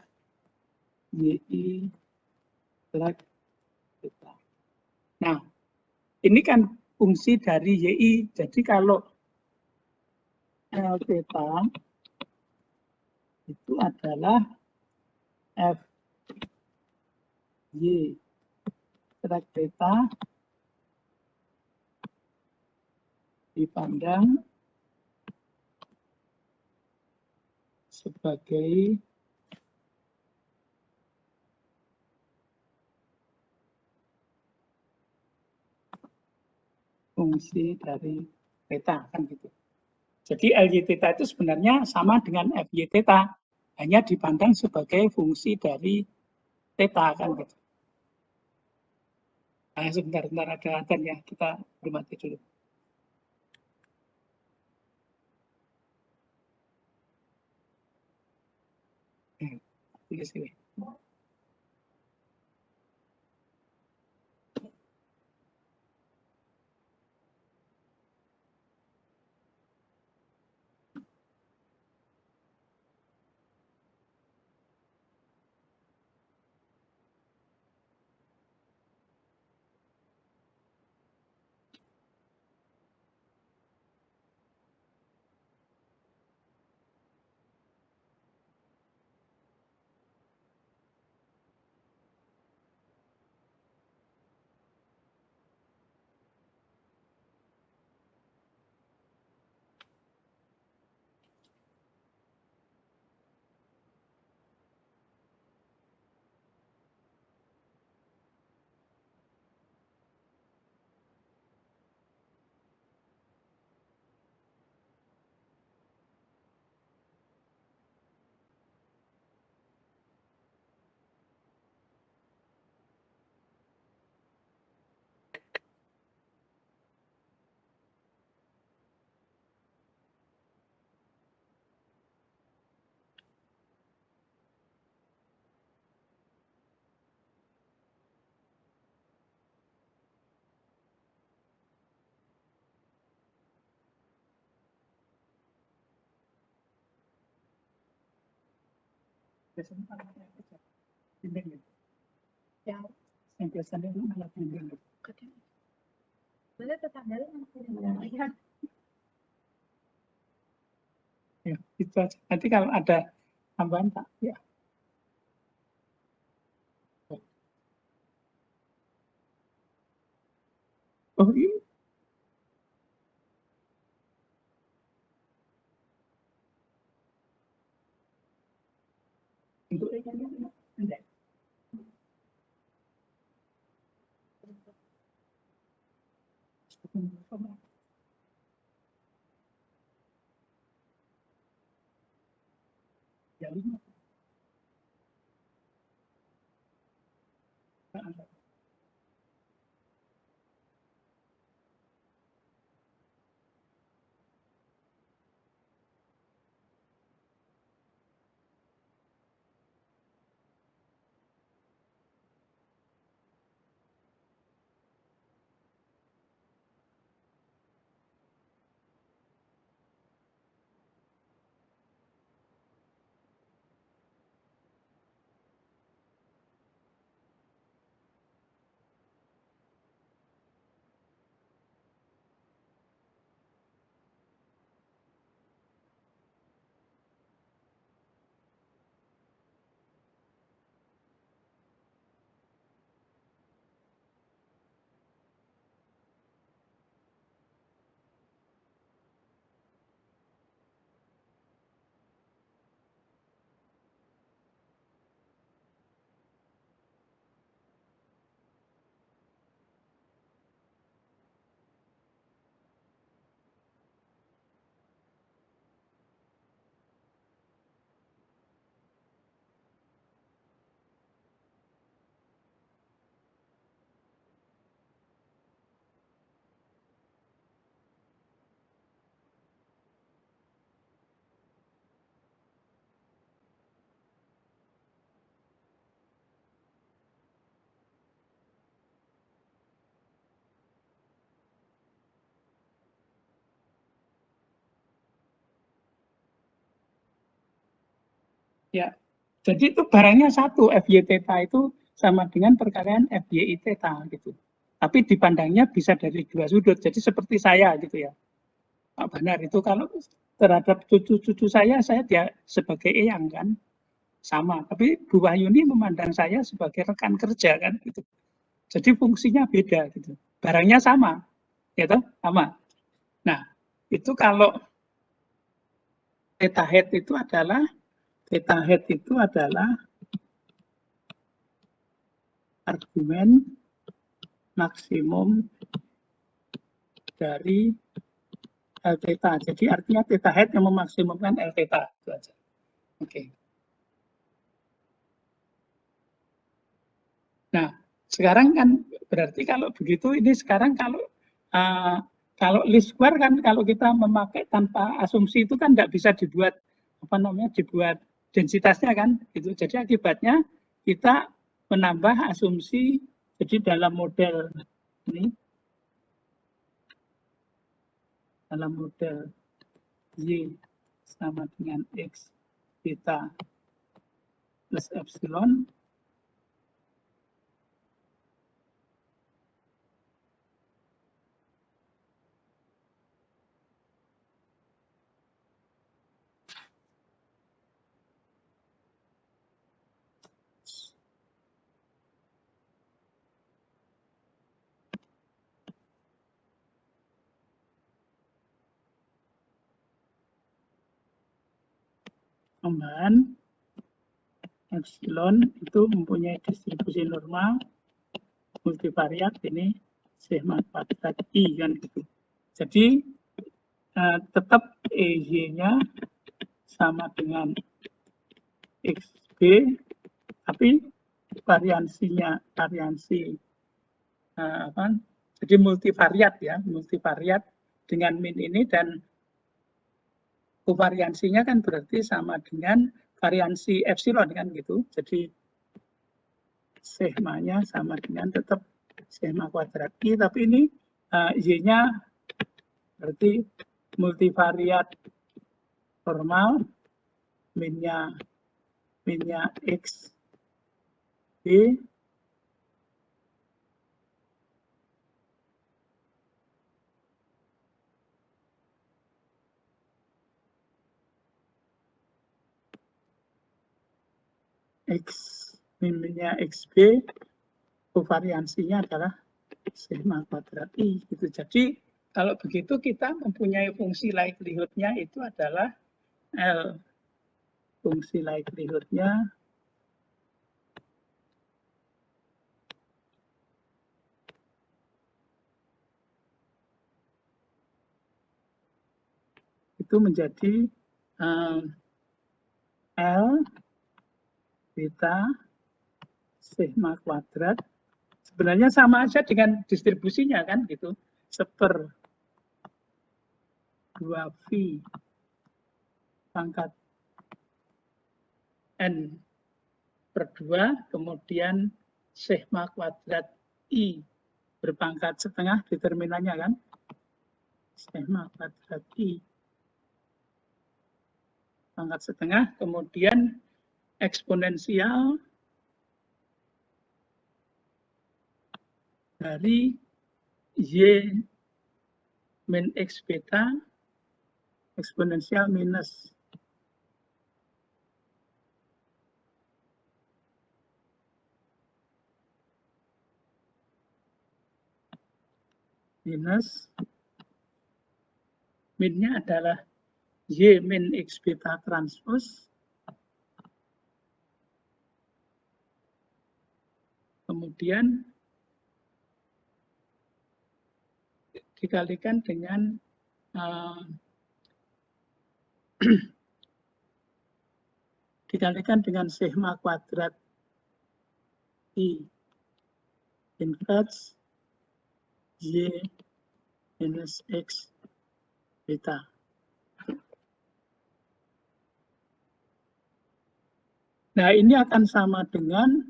Y, theta. Nah, ini kan fungsi dari YI. Jadi kalau L theta itu adalah F, Y, theta dipandang sebagai fungsi dari theta kan gitu. Jadi LY theta itu sebenarnya sama dengan FY theta, hanya dipandang sebagai fungsi dari theta kan gitu. Nah, sebentar ada adzan ya, kita hormati dulu. Tulis ini. Yang biasanya itu malah bimbing. Ya, itu aja. Nanti kalau ada tambahan Pak, ya. Oh iya. Untuk enggak. Ya, 5. Ya, jadi itu barangnya satu, FY theta itu sama dengan perkalian FYI theta gitu. Tapi dipandangnya bisa dari dua sudut. Jadi seperti saya gitu ya. Pak Banar itu kalau terhadap cucu-cucu saya dia sebagai eyang kan sama. Tapi Bu Wahyuni memandang saya sebagai rekan kerja kan gitu. Jadi fungsinya beda gitu. Barangnya sama, gitu, sama. Nah, itu kalau theta head itu adalah argumen maksimum dari L theta. Jadi artinya theta head yang memaksimumkan L theta. Itu aja. Oke. Nah, sekarang kan berarti kalau begitu ini sekarang kalau least square kan kalau kita memakai tanpa asumsi itu kan tidak bisa dibuat dibuat densitasnya kan gitu. Jadi akibatnya kita menambah asumsi jadi dalam model ini dalam model Y sama dengan X theta plus epsilon tambahan epsilon itu mempunyai distribusi normal multivariat ini sigma kuadrat I kan gitu. Jadi tetap EY-nya sama dengan XB, tapi variansi jadi multivariat ya, multivariat dengan min ini dan kovariansinya kan berarti sama dengan variansi epsilon kan gitu. Jadi sigma-nya sama dengan tetap sigma kuadrat I, tapi ini Y-nya berarti multivariat normal, minnya X, B, X, minnya XB, kovariansinya adalah sigma kuadrat I. Gitu. Jadi kalau begitu kita mempunyai fungsi likelihood-nya itu adalah L. Fungsi likelihood-nya itu menjadi L beta sigma kuadrat. Sebenarnya sama aja dengan distribusinya kan gitu. Seper 2V pangkat N per 2, kemudian sigma kuadrat I berpangkat setengah determinannya kan. Sigma kuadrat I pangkat setengah, kemudian eksponensial dari Y min X beta eksponensial minus minnya adalah Y min X beta transpose kemudian dikalikan dengan sigma kuadrat I inverse Y minus X beta. Nah, ini akan sama dengan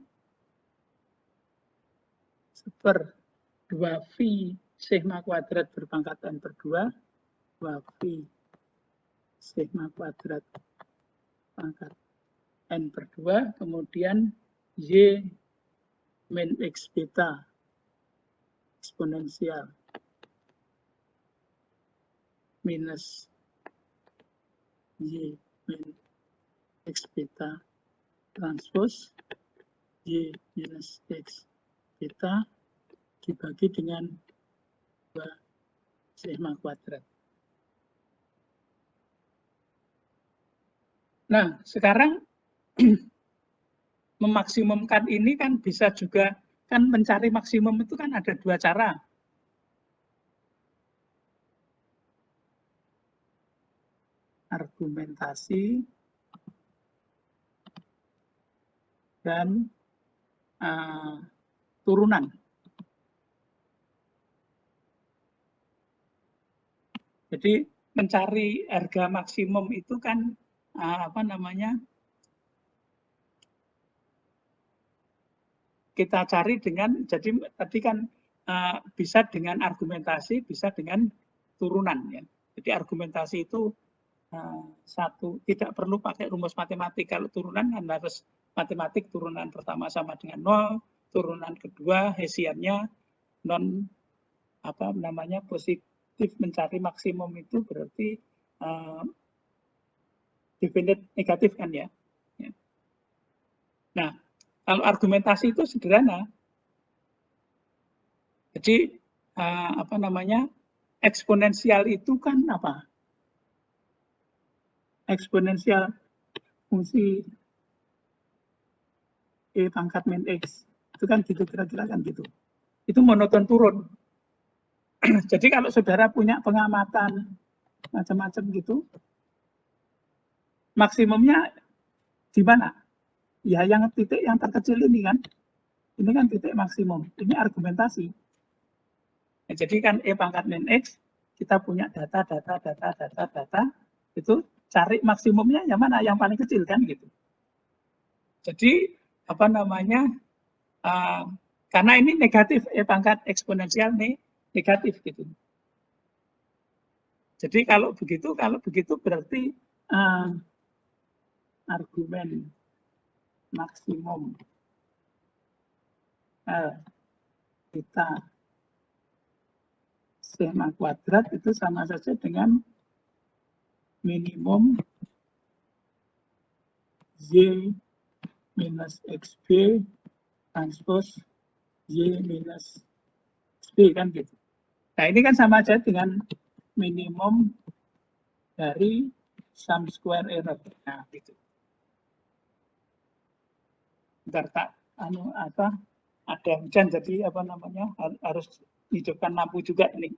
seper 2V sigma kuadrat berpangkat N per 2, 2V sigma kuadrat pangkat N per 2, kemudian Y min X beta eksponensial minus Y min X beta transpose Y minus X beta dibagi dengan 2 sigma kuadrat. Nah, sekarang memaksimumkan ini kan bisa juga, kan mencari maksimum itu kan ada 2 cara. Argumentasi dan turunan. Jadi mencari harga maksimum itu kan kita cari dengan, jadi tadi kan bisa dengan argumentasi, bisa dengan turunan ya. Jadi argumentasi itu satu, tidak perlu pakai rumus matematik. Kalau turunan kan harus matematik, turunan pertama sama dengan 0, turunan kedua Hessiannya non positif mencari maksimum itu berarti definite negatif kan ya. Nah, kalau argumentasi itu sederhana. Jadi eksponensial itu kan apa? Eksponensial fungsi E pangkat min X. Itu kan gitu, kira-kira kan gitu. Itu monoton turun. Jadi kalau saudara punya pengamatan macam-macam gitu, maksimumnya di mana? Ya yang titik yang terkecil ini kan. Ini kan titik maksimum. Ini argumentasi. Nah, jadi kan E pangkat min X, kita punya data, itu cari maksimumnya yang mana? Yang paling kecil kan gitu. Jadi karena ini negatif, E pangkat eksponensial nih negatif gitu. Jadi kalau begitu berarti argumen maksimum kita sigma kuadrat itu sama saja dengan minimum Y minus XB transpose Y minus XB kan gitu. Nah ini kan sama aja dengan minimum dari sum square error. Nah gitu. Bentar tak ada hujan jadi harus hidupkan lampu juga ini.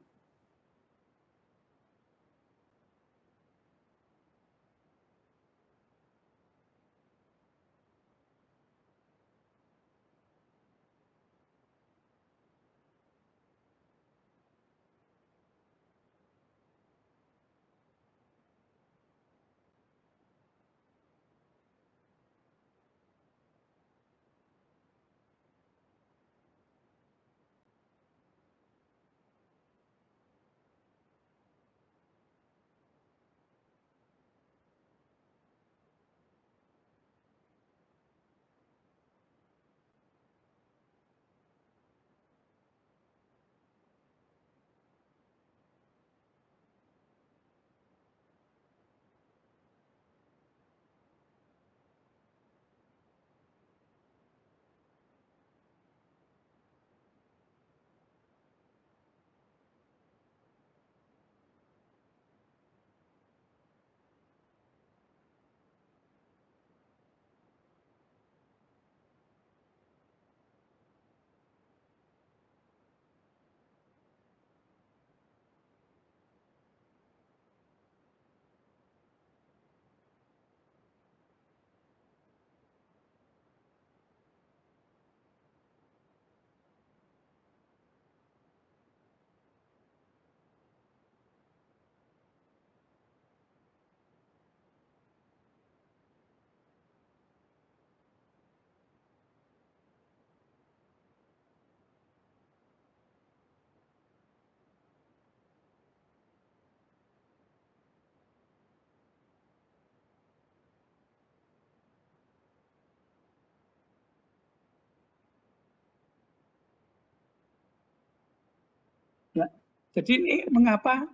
Jadi ini mengapa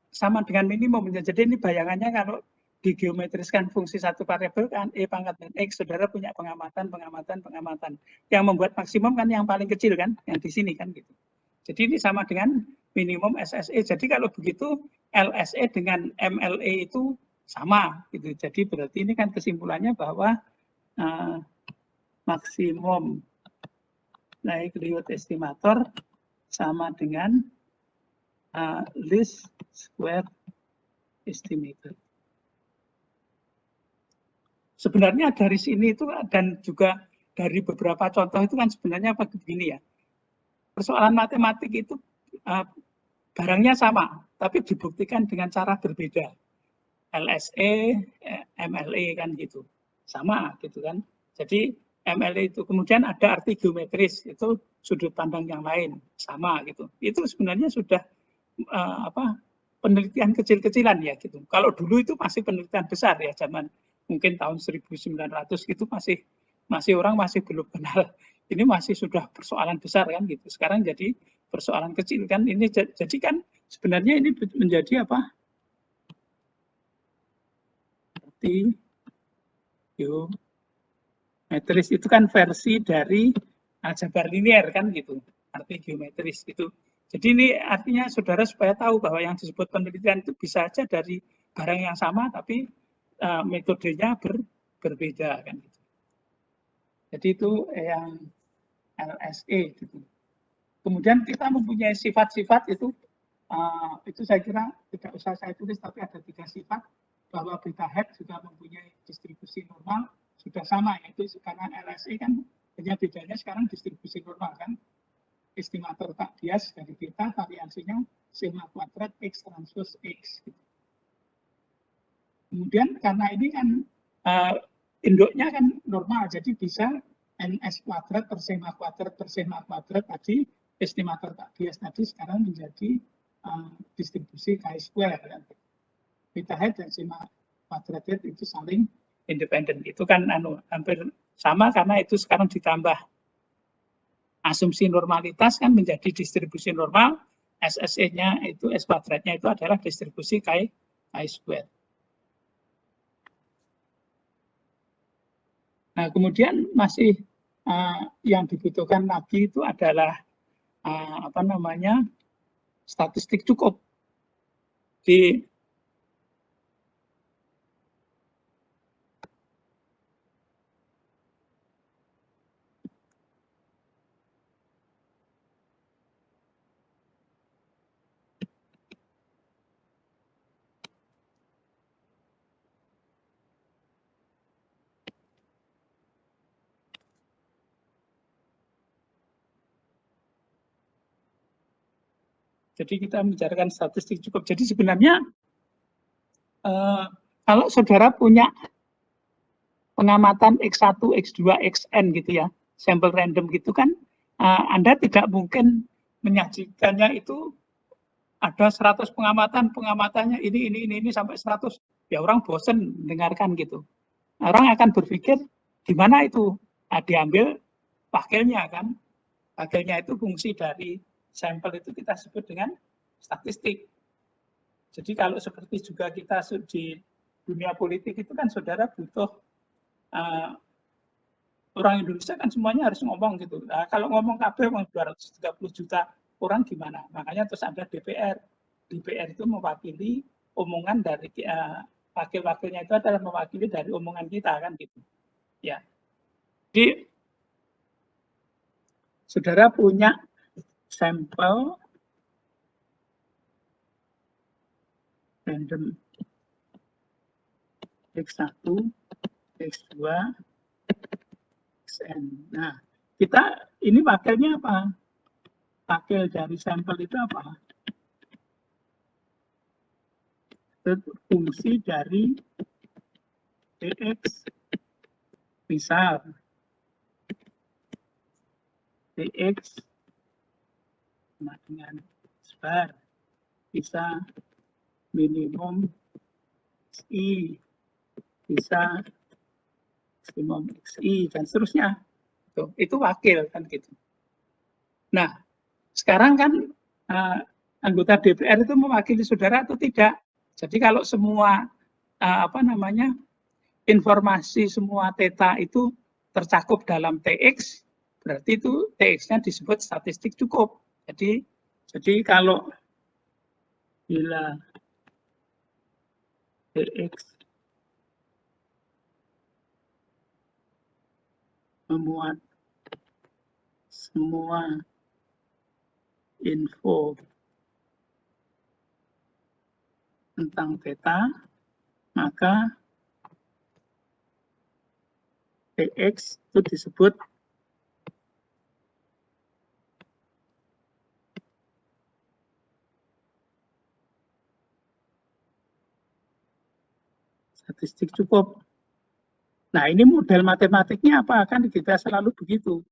sama dengan minimum? Jadi ini bayangannya kalau digeometriskan fungsi satu variabel kan E pangkat dan X, saudara punya pengamatan. Yang membuat maksimum kan yang paling kecil kan, yang di sini kan gitu. Jadi ini sama dengan minimum SSE. Jadi kalau begitu LSE dengan MLE itu sama gitu. Jadi berarti ini kan kesimpulannya bahwa maksimum likelihood estimator sama dengan least square estimator. Sebenarnya dari sini itu dan juga dari beberapa contoh itu kan sebenarnya begini ya. Persoalan matematik itu barangnya sama, tapi dibuktikan dengan cara berbeda. LSE, MLE kan gitu. Sama gitu kan. Jadi MLE itu kemudian ada arti geometris, itu sudut pandang yang lain, sama gitu. Itu sebenarnya sudah penelitian kecil-kecilan ya gitu. Kalau dulu itu masih penelitian besar ya, zaman mungkin tahun 1900 gitu masih orang masih belum kenal. Ini masih sudah persoalan besar kan gitu. Sekarang jadi persoalan kecil kan. Ini jadi kan sebenarnya ini menjadi apa? Arti geometris itu kan versi dari aljabar linear kan gitu. Arti geometris itu. Jadi ini artinya saudara supaya tahu bahwa yang disebut penelitian itu bisa saja dari barang yang sama tapi metodenya berbeda kan gitu. Jadi itu yang LSE gitu. Kemudian kita mempunyai sifat-sifat itu saya kira tidak usah saya tulis tapi ada 3 sifat bahwa beta hat juga mempunyai distribusi normal sudah sama yaitu karena LSE kan hanya bedanya sekarang distribusi normal kan. Estimator tak bias dari beta variansinya sigma kuadrat X transpose X gitu. Kemudian karena ini kan induknya kan normal, jadi bisa NS kuadrat per sigma kuadrat tadi, estimator tak bias tadi sekarang menjadi distribusi chi-square. Kan. Beta hat dan sigma kuadrat itu saling independen. Itu kan hampir sama karena itu sekarang ditambah asumsi normalitas kan menjadi distribusi normal, SSE-nya itu S kuadratnya itu adalah distribusi chi-square. Nah, kemudian masih yang dibutuhkan lagi itu adalah statistik cukup di jadi kita membicarakan statistik cukup. Jadi sebenarnya kalau saudara punya pengamatan X1, X2, Xn gitu ya, sampel random gitu kan, Anda tidak mungkin menyajikannya itu ada 100 pengamatannya ini sampai 100. Ya orang bosen mendengarkan gitu. Orang akan berpikir di mana itu? Diambil wakilnya kan. Wakilnya itu fungsi dari sampel itu kita sebut dengan statistik. Jadi kalau seperti juga kita di dunia politik itu kan saudara butuh orang Indonesia kan semuanya harus ngomong gitu. Nah, kalau ngomong KB 230 juta orang gimana? Makanya terus ada DPR. DPR itu mewakili omongan dari wakil-wakilnya itu adalah mewakili dari omongan kita kan gitu. Ya. Jadi saudara punya sampel random X1, X2, Xn. Nah, kita ini wakilnya apa? Wakil dari sampel itu apa? Fungsi dari dx misal dx sama dengan sebar bisa minimum xi bisa maksimum xi dan seterusnya itu wakil kan gitu. Nah sekarang kan anggota DPR itu mewakili saudara atau tidak. Jadi kalau semua informasi semua theta itu tercakup dalam TX, berarti itu TX-nya disebut statistik cukup. Jadi kalau bila TX memuat semua info tentang theta, maka TX itu disebut statistik cukup. Nah, ini model matematiknya apa? Kan kita selalu begitu.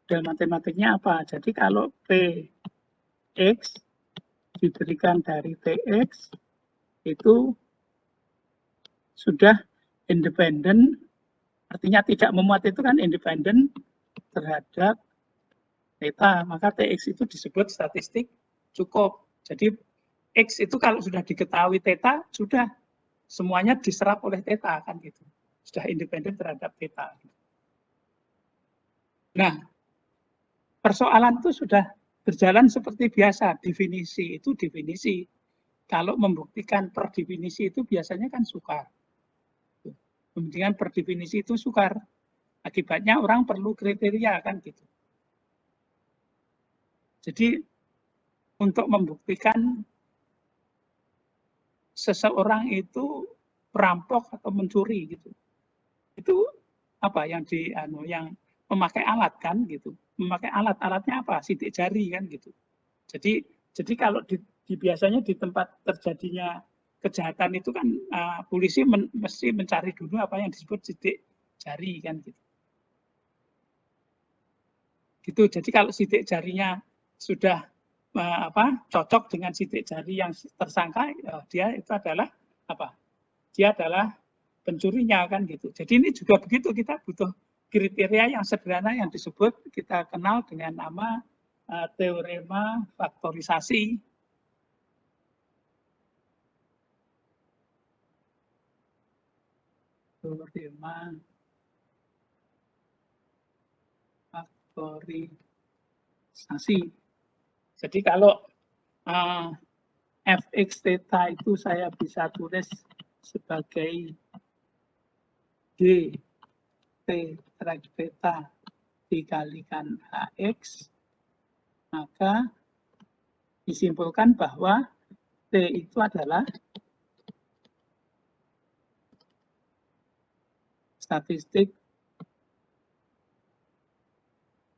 Model matematiknya apa? Jadi kalau PX diberikan dari TX, itu sudah independen, artinya tidak memuat itu kan independen terhadap theta, maka TX itu disebut statistik cukup. Jadi X itu kalau sudah diketahui theta, sudah semuanya diserap oleh theta kan gitu. Sudah independen terhadap theta. Nah, persoalan itu sudah berjalan seperti biasa, definisi itu definisi. Kalau membuktikan per definisi itu biasanya kan sukar. Membuktikan per definisi itu sukar. Akibatnya orang perlu kriteria kan gitu. Jadi untuk membuktikan seseorang itu perampok atau mencuri gitu, itu apa yang memakai alat kan gitu, memakai alatnya apa, sidik jari kan gitu. Jadi kalau biasanya di tempat terjadinya kejahatan itu kan polisi mesti mencari dulu apa yang disebut sidik jari kan gitu. Gitu. Jadi kalau sidik jarinya sudah cocok dengan sidik jari yang tersangka, dia itu adalah apa? Dia adalah pencurinya kan gitu. Jadi ini juga begitu, kita butuh kriteria yang sederhana yang disebut kita kenal dengan nama teorema faktorisasi. Teorema faktorisasi. Jadi kalau fx theta itu saya bisa tulis sebagai d t track theta dikalikan hx, maka disimpulkan bahwa t itu adalah statistik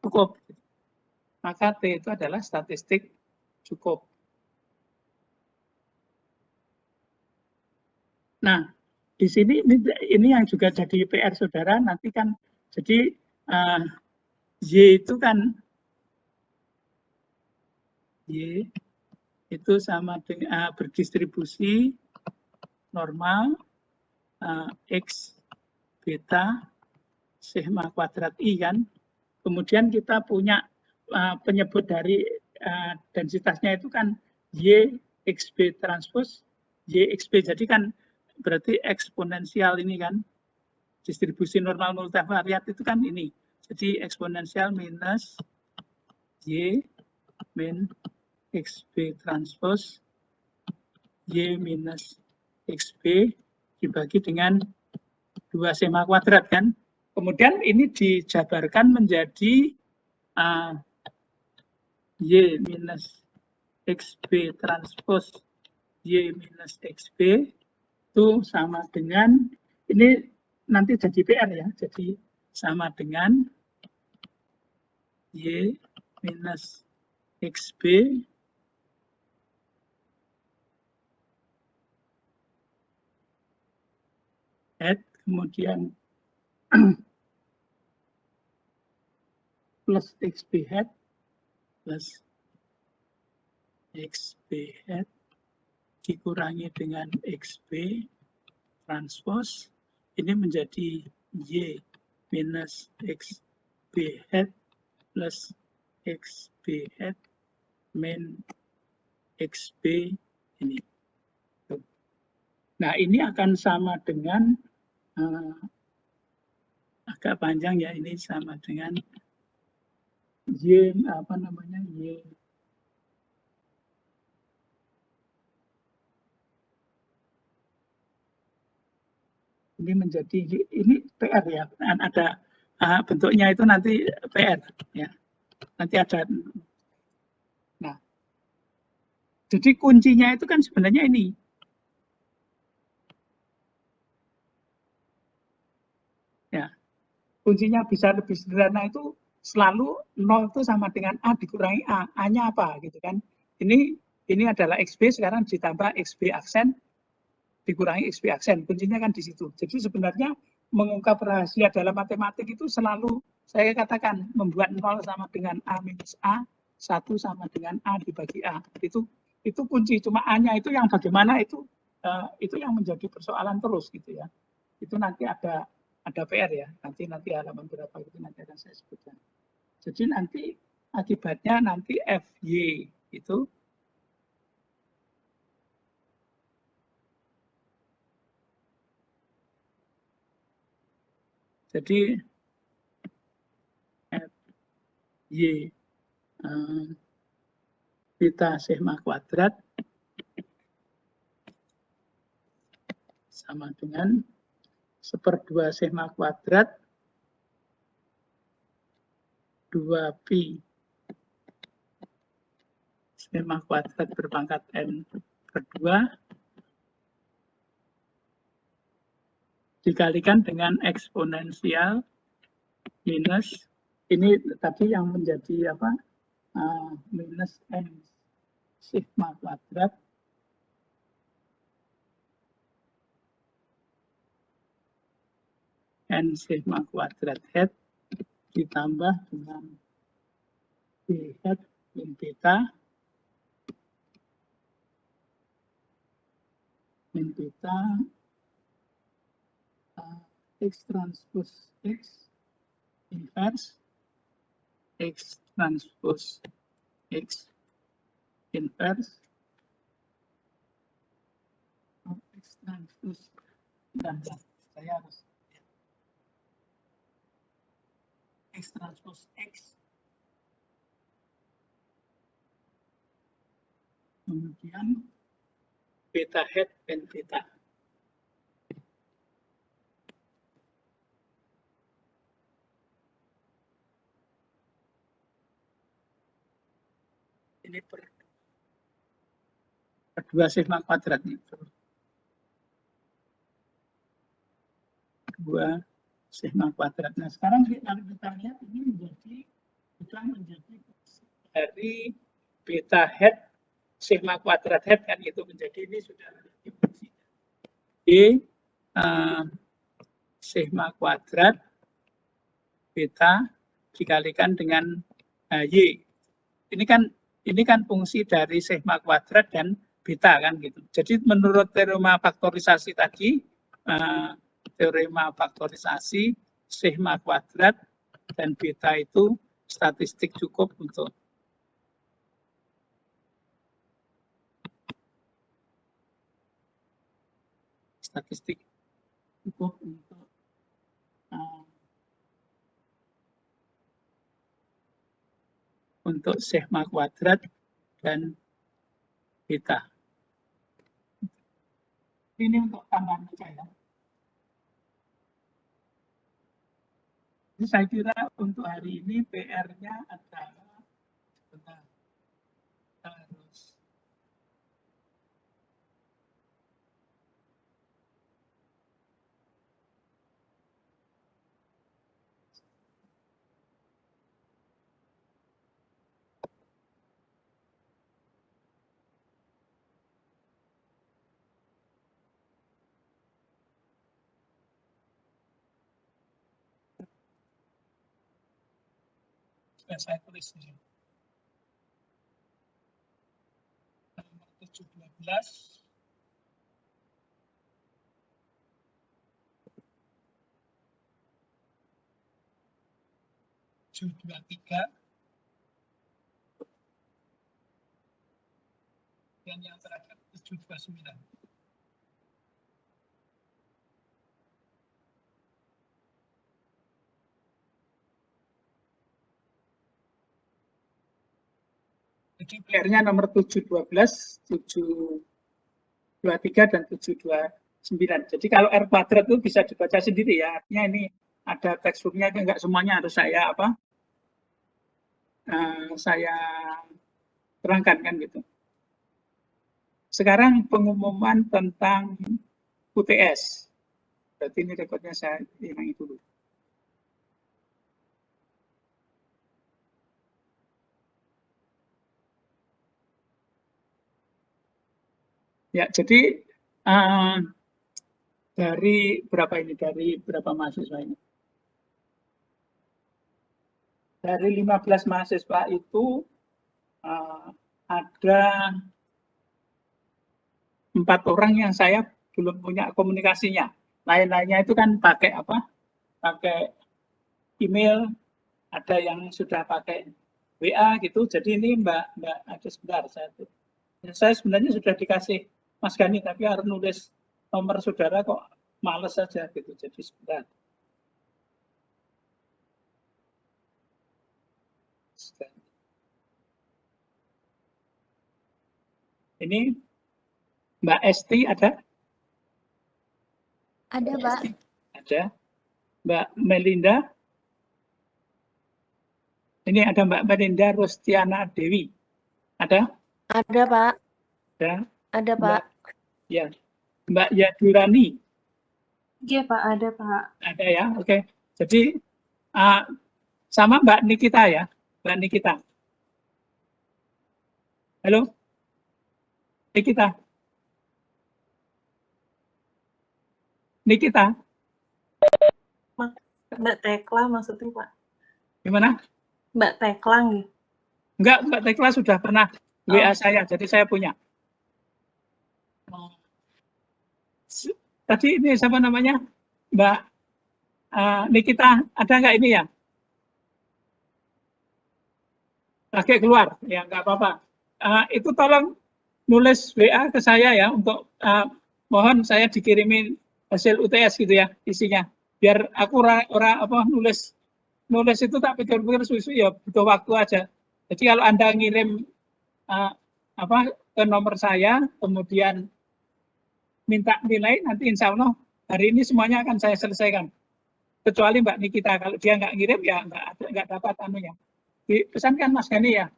cukup. Maka T itu adalah statistik cukup. Nah, di sini ini yang juga jadi PR saudara, nanti kan jadi Y itu kan Y itu sama dengan berdistribusi normal X beta sigma kuadrat I kan. Kemudian kita punya penyebut dari densitasnya itu kan Y XB transpose Y XB, jadi kan berarti eksponensial ini kan, distribusi normal multivariat itu kan ini, jadi eksponensial minus Y min XB transpose Y minus XB dibagi dengan 2 sigma kuadrat kan. Kemudian ini dijabarkan menjadi Y minus XB transpose Y minus XB itu sama dengan, ini nanti jadi PR ya, jadi sama dengan Y minus XB head, kemudian plus XB head plus XB head dikurangi dengan XB transpose, ini menjadi Y minus XB head plus XB hat min XB ini. Nah, ini akan sama dengan agak panjang ya, ini sama dengan Y apa namanya Y ini menjadi ini PR ya, ada bentuknya itu nanti PR ya, nanti ada. Nah, jadi kuncinya itu kan sebenarnya ini. Ya, kuncinya bisa lebih sederhana itu selalu 0 itu sama dengan A dikurangi A. A-nya apa gitu kan. Ini adalah XB sekarang ditambah XB aksen dikurangi XB aksen. Kuncinya kan di situ. Jadi sebenarnya mengungkap rahasia dalam matematik itu selalu saya katakan membuat 0 sama dengan A minus A, 1 sama dengan A dibagi A. Itu kunci. Cuma A-nya itu yang bagaimana itu yang menjadi persoalan terus gitu ya. Itu nanti ada PR ya, nanti halaman berapa itu nanti akan saya sebutkan. Jadi nanti akibatnya nanti FY itu jadi FY beta sigma kuadrat sama dengan 1/2 sigma kuadrat 2pi sigma kuadrat berpangkat n per 2 dikalikan dengan eksponensial minus ini tadi yang menjadi apa minus n sigma kuadrat n sigma kuadrat hat ditambah dengan b hat min beta x transpose x inverse x transpose x inverse x transpose dan saya harus x transpose x kemudian beta hat dan beta ini per 2 sigma kuadrat itu 2 sigma kuadrat. Nah sekarang kalau kita lihat ini sudah menjadi dari beta hat sigma kuadrat hat kan itu menjadi ini sudah menjadi fungsi di sigma kuadrat beta dikalikan dengan y. Ini kan fungsi dari sigma kuadrat dan beta kan gitu. Jadi menurut teorema faktorisasi tadi, teorema faktorisasi sigma kuadrat dan beta itu statistik cukup untuk untuk sigma kuadrat dan beta. Ini untuk tambahan saja. Jadi saya kira untuk hari ini PR-nya adalah harus saya tulis di sini. Nomor 17 723 yang terhadap 729. Jadi PR-nya nomor 712, 723, dan 729. Jadi kalau R kuadrat itu bisa dibaca sendiri ya. Artinya ini ada teksturnya, enggak semuanya harus saya saya terangkan kan gitu. Sekarang pengumuman tentang UTS. Berarti ini rekodnya saya hilangi dulu. Ya, jadi dari berapa ini? Dari berapa mahasiswa ini? Dari 15 mahasiswa itu ada 4 orang yang saya belum punya komunikasinya. Lain-lainnya itu kan pakai apa? Pakai email, ada yang sudah pakai WA gitu. Jadi ini Mbak ada sebentar saya sebenarnya sudah dikasih Mas Gani, tapi harus nulis nomor saudara kok males saja gitu. Jadi sebentar. Ini Mbak Esti ada? Ada, Pak. Ada. Mbak Melinda? Ini ada Mbak Melinda Rostiana Dewi. Ada? Ada, Pak. Ada. Ada, Pak. Ya. Mbak Yadurani? Iya, Pak. Ada, Pak. Ada ya, oke. Jadi sama Mbak Nikita ya, Mbak Nikita. Halo? Nikita? Nikita? Mbak Tekla maksudnya, Pak. Gimana? Mbak Teklang ya? Enggak, Mbak Tekla sudah pernah WA saya, jadi saya punya. Tadi ini siapa namanya? Mbak Nikita, ada nggak ini ya? Lagi keluar, ya nggak apa-apa. Itu tolong nulis WA ke saya ya, untuk mohon saya dikirimin hasil UTS gitu ya, isinya. Biar aku nulis itu tak pikir-pikir susu ya, butuh waktu aja. Jadi kalau Anda ngirim ke nomor saya, kemudian minta nilai, nanti insya Allah hari ini semuanya akan saya selesaikan. Kecuali Mbak Nikita, kalau dia nggak ngirim ya nggak dapat anunya. Dipesankan Mas Gani ya.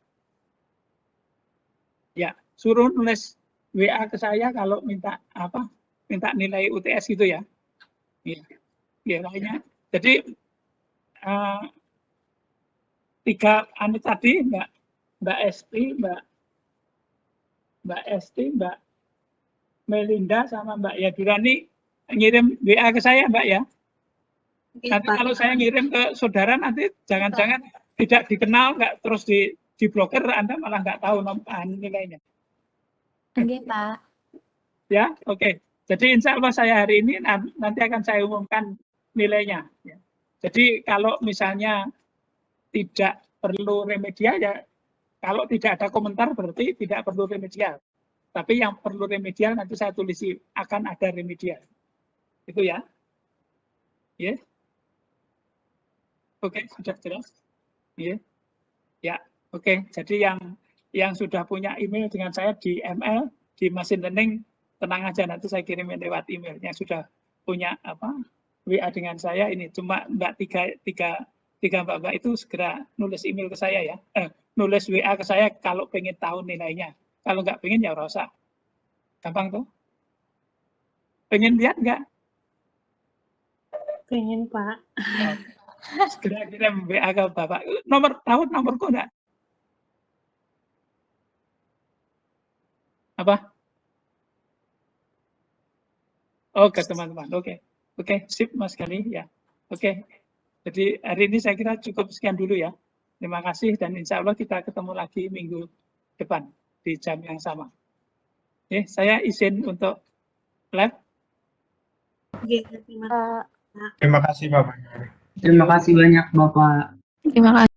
Ya, suruh nulis WA ke saya kalau minta nilai UTS gitu ya. Ya lainnya. Jadi 3 anu tadi Mbak Esti, Mbak Melinda sama Mbak Yadurani ngirim WA ke saya, Mbak ya. Nanti kalau saya ngirim ke saudara nanti jangan-jangan tidak dikenal, nggak terus diblokir, Anda malah nggak tahu nilainya. Oke, Pak. Ya, oke. Jadi insya Allah saya hari ini nanti akan saya umumkan nilainya. Ya. Jadi kalau misalnya tidak perlu remedial ya, kalau tidak ada komentar berarti tidak perlu remedial. Tapi yang perlu remedial nanti saya tulisi akan ada remedial. Itu ya. Ya. Oke, sudah jelas. Ya. Ya, oke. Jadi yang sudah punya email dengan saya di ML, di machine learning, tenang aja nanti saya kirimin lewat email. Yang sudah punya WA dengan saya ini, cuma Mbak tiga Mbak itu segera nulis email ke saya ya. Nulis WA ke saya kalau pengen tahu nilainya. Kalau nggak pengen ya usah. Gampang tuh. Pengen lihat nggak? Pengen, Pak. Segera kirim WA ke Bapak. Tahu nomorku enggak? Apa? Oke, teman-teman. Oke, sip Mas Gani ya. Oke. Jadi hari ini saya kira cukup sekian dulu ya. Terima kasih dan insya Allah kita ketemu lagi minggu depan di jam yang sama. Oke, saya izin untuk live. Oke, Terima kasih, Bapak. Terima kasih banyak, Bapak. Terima kasih.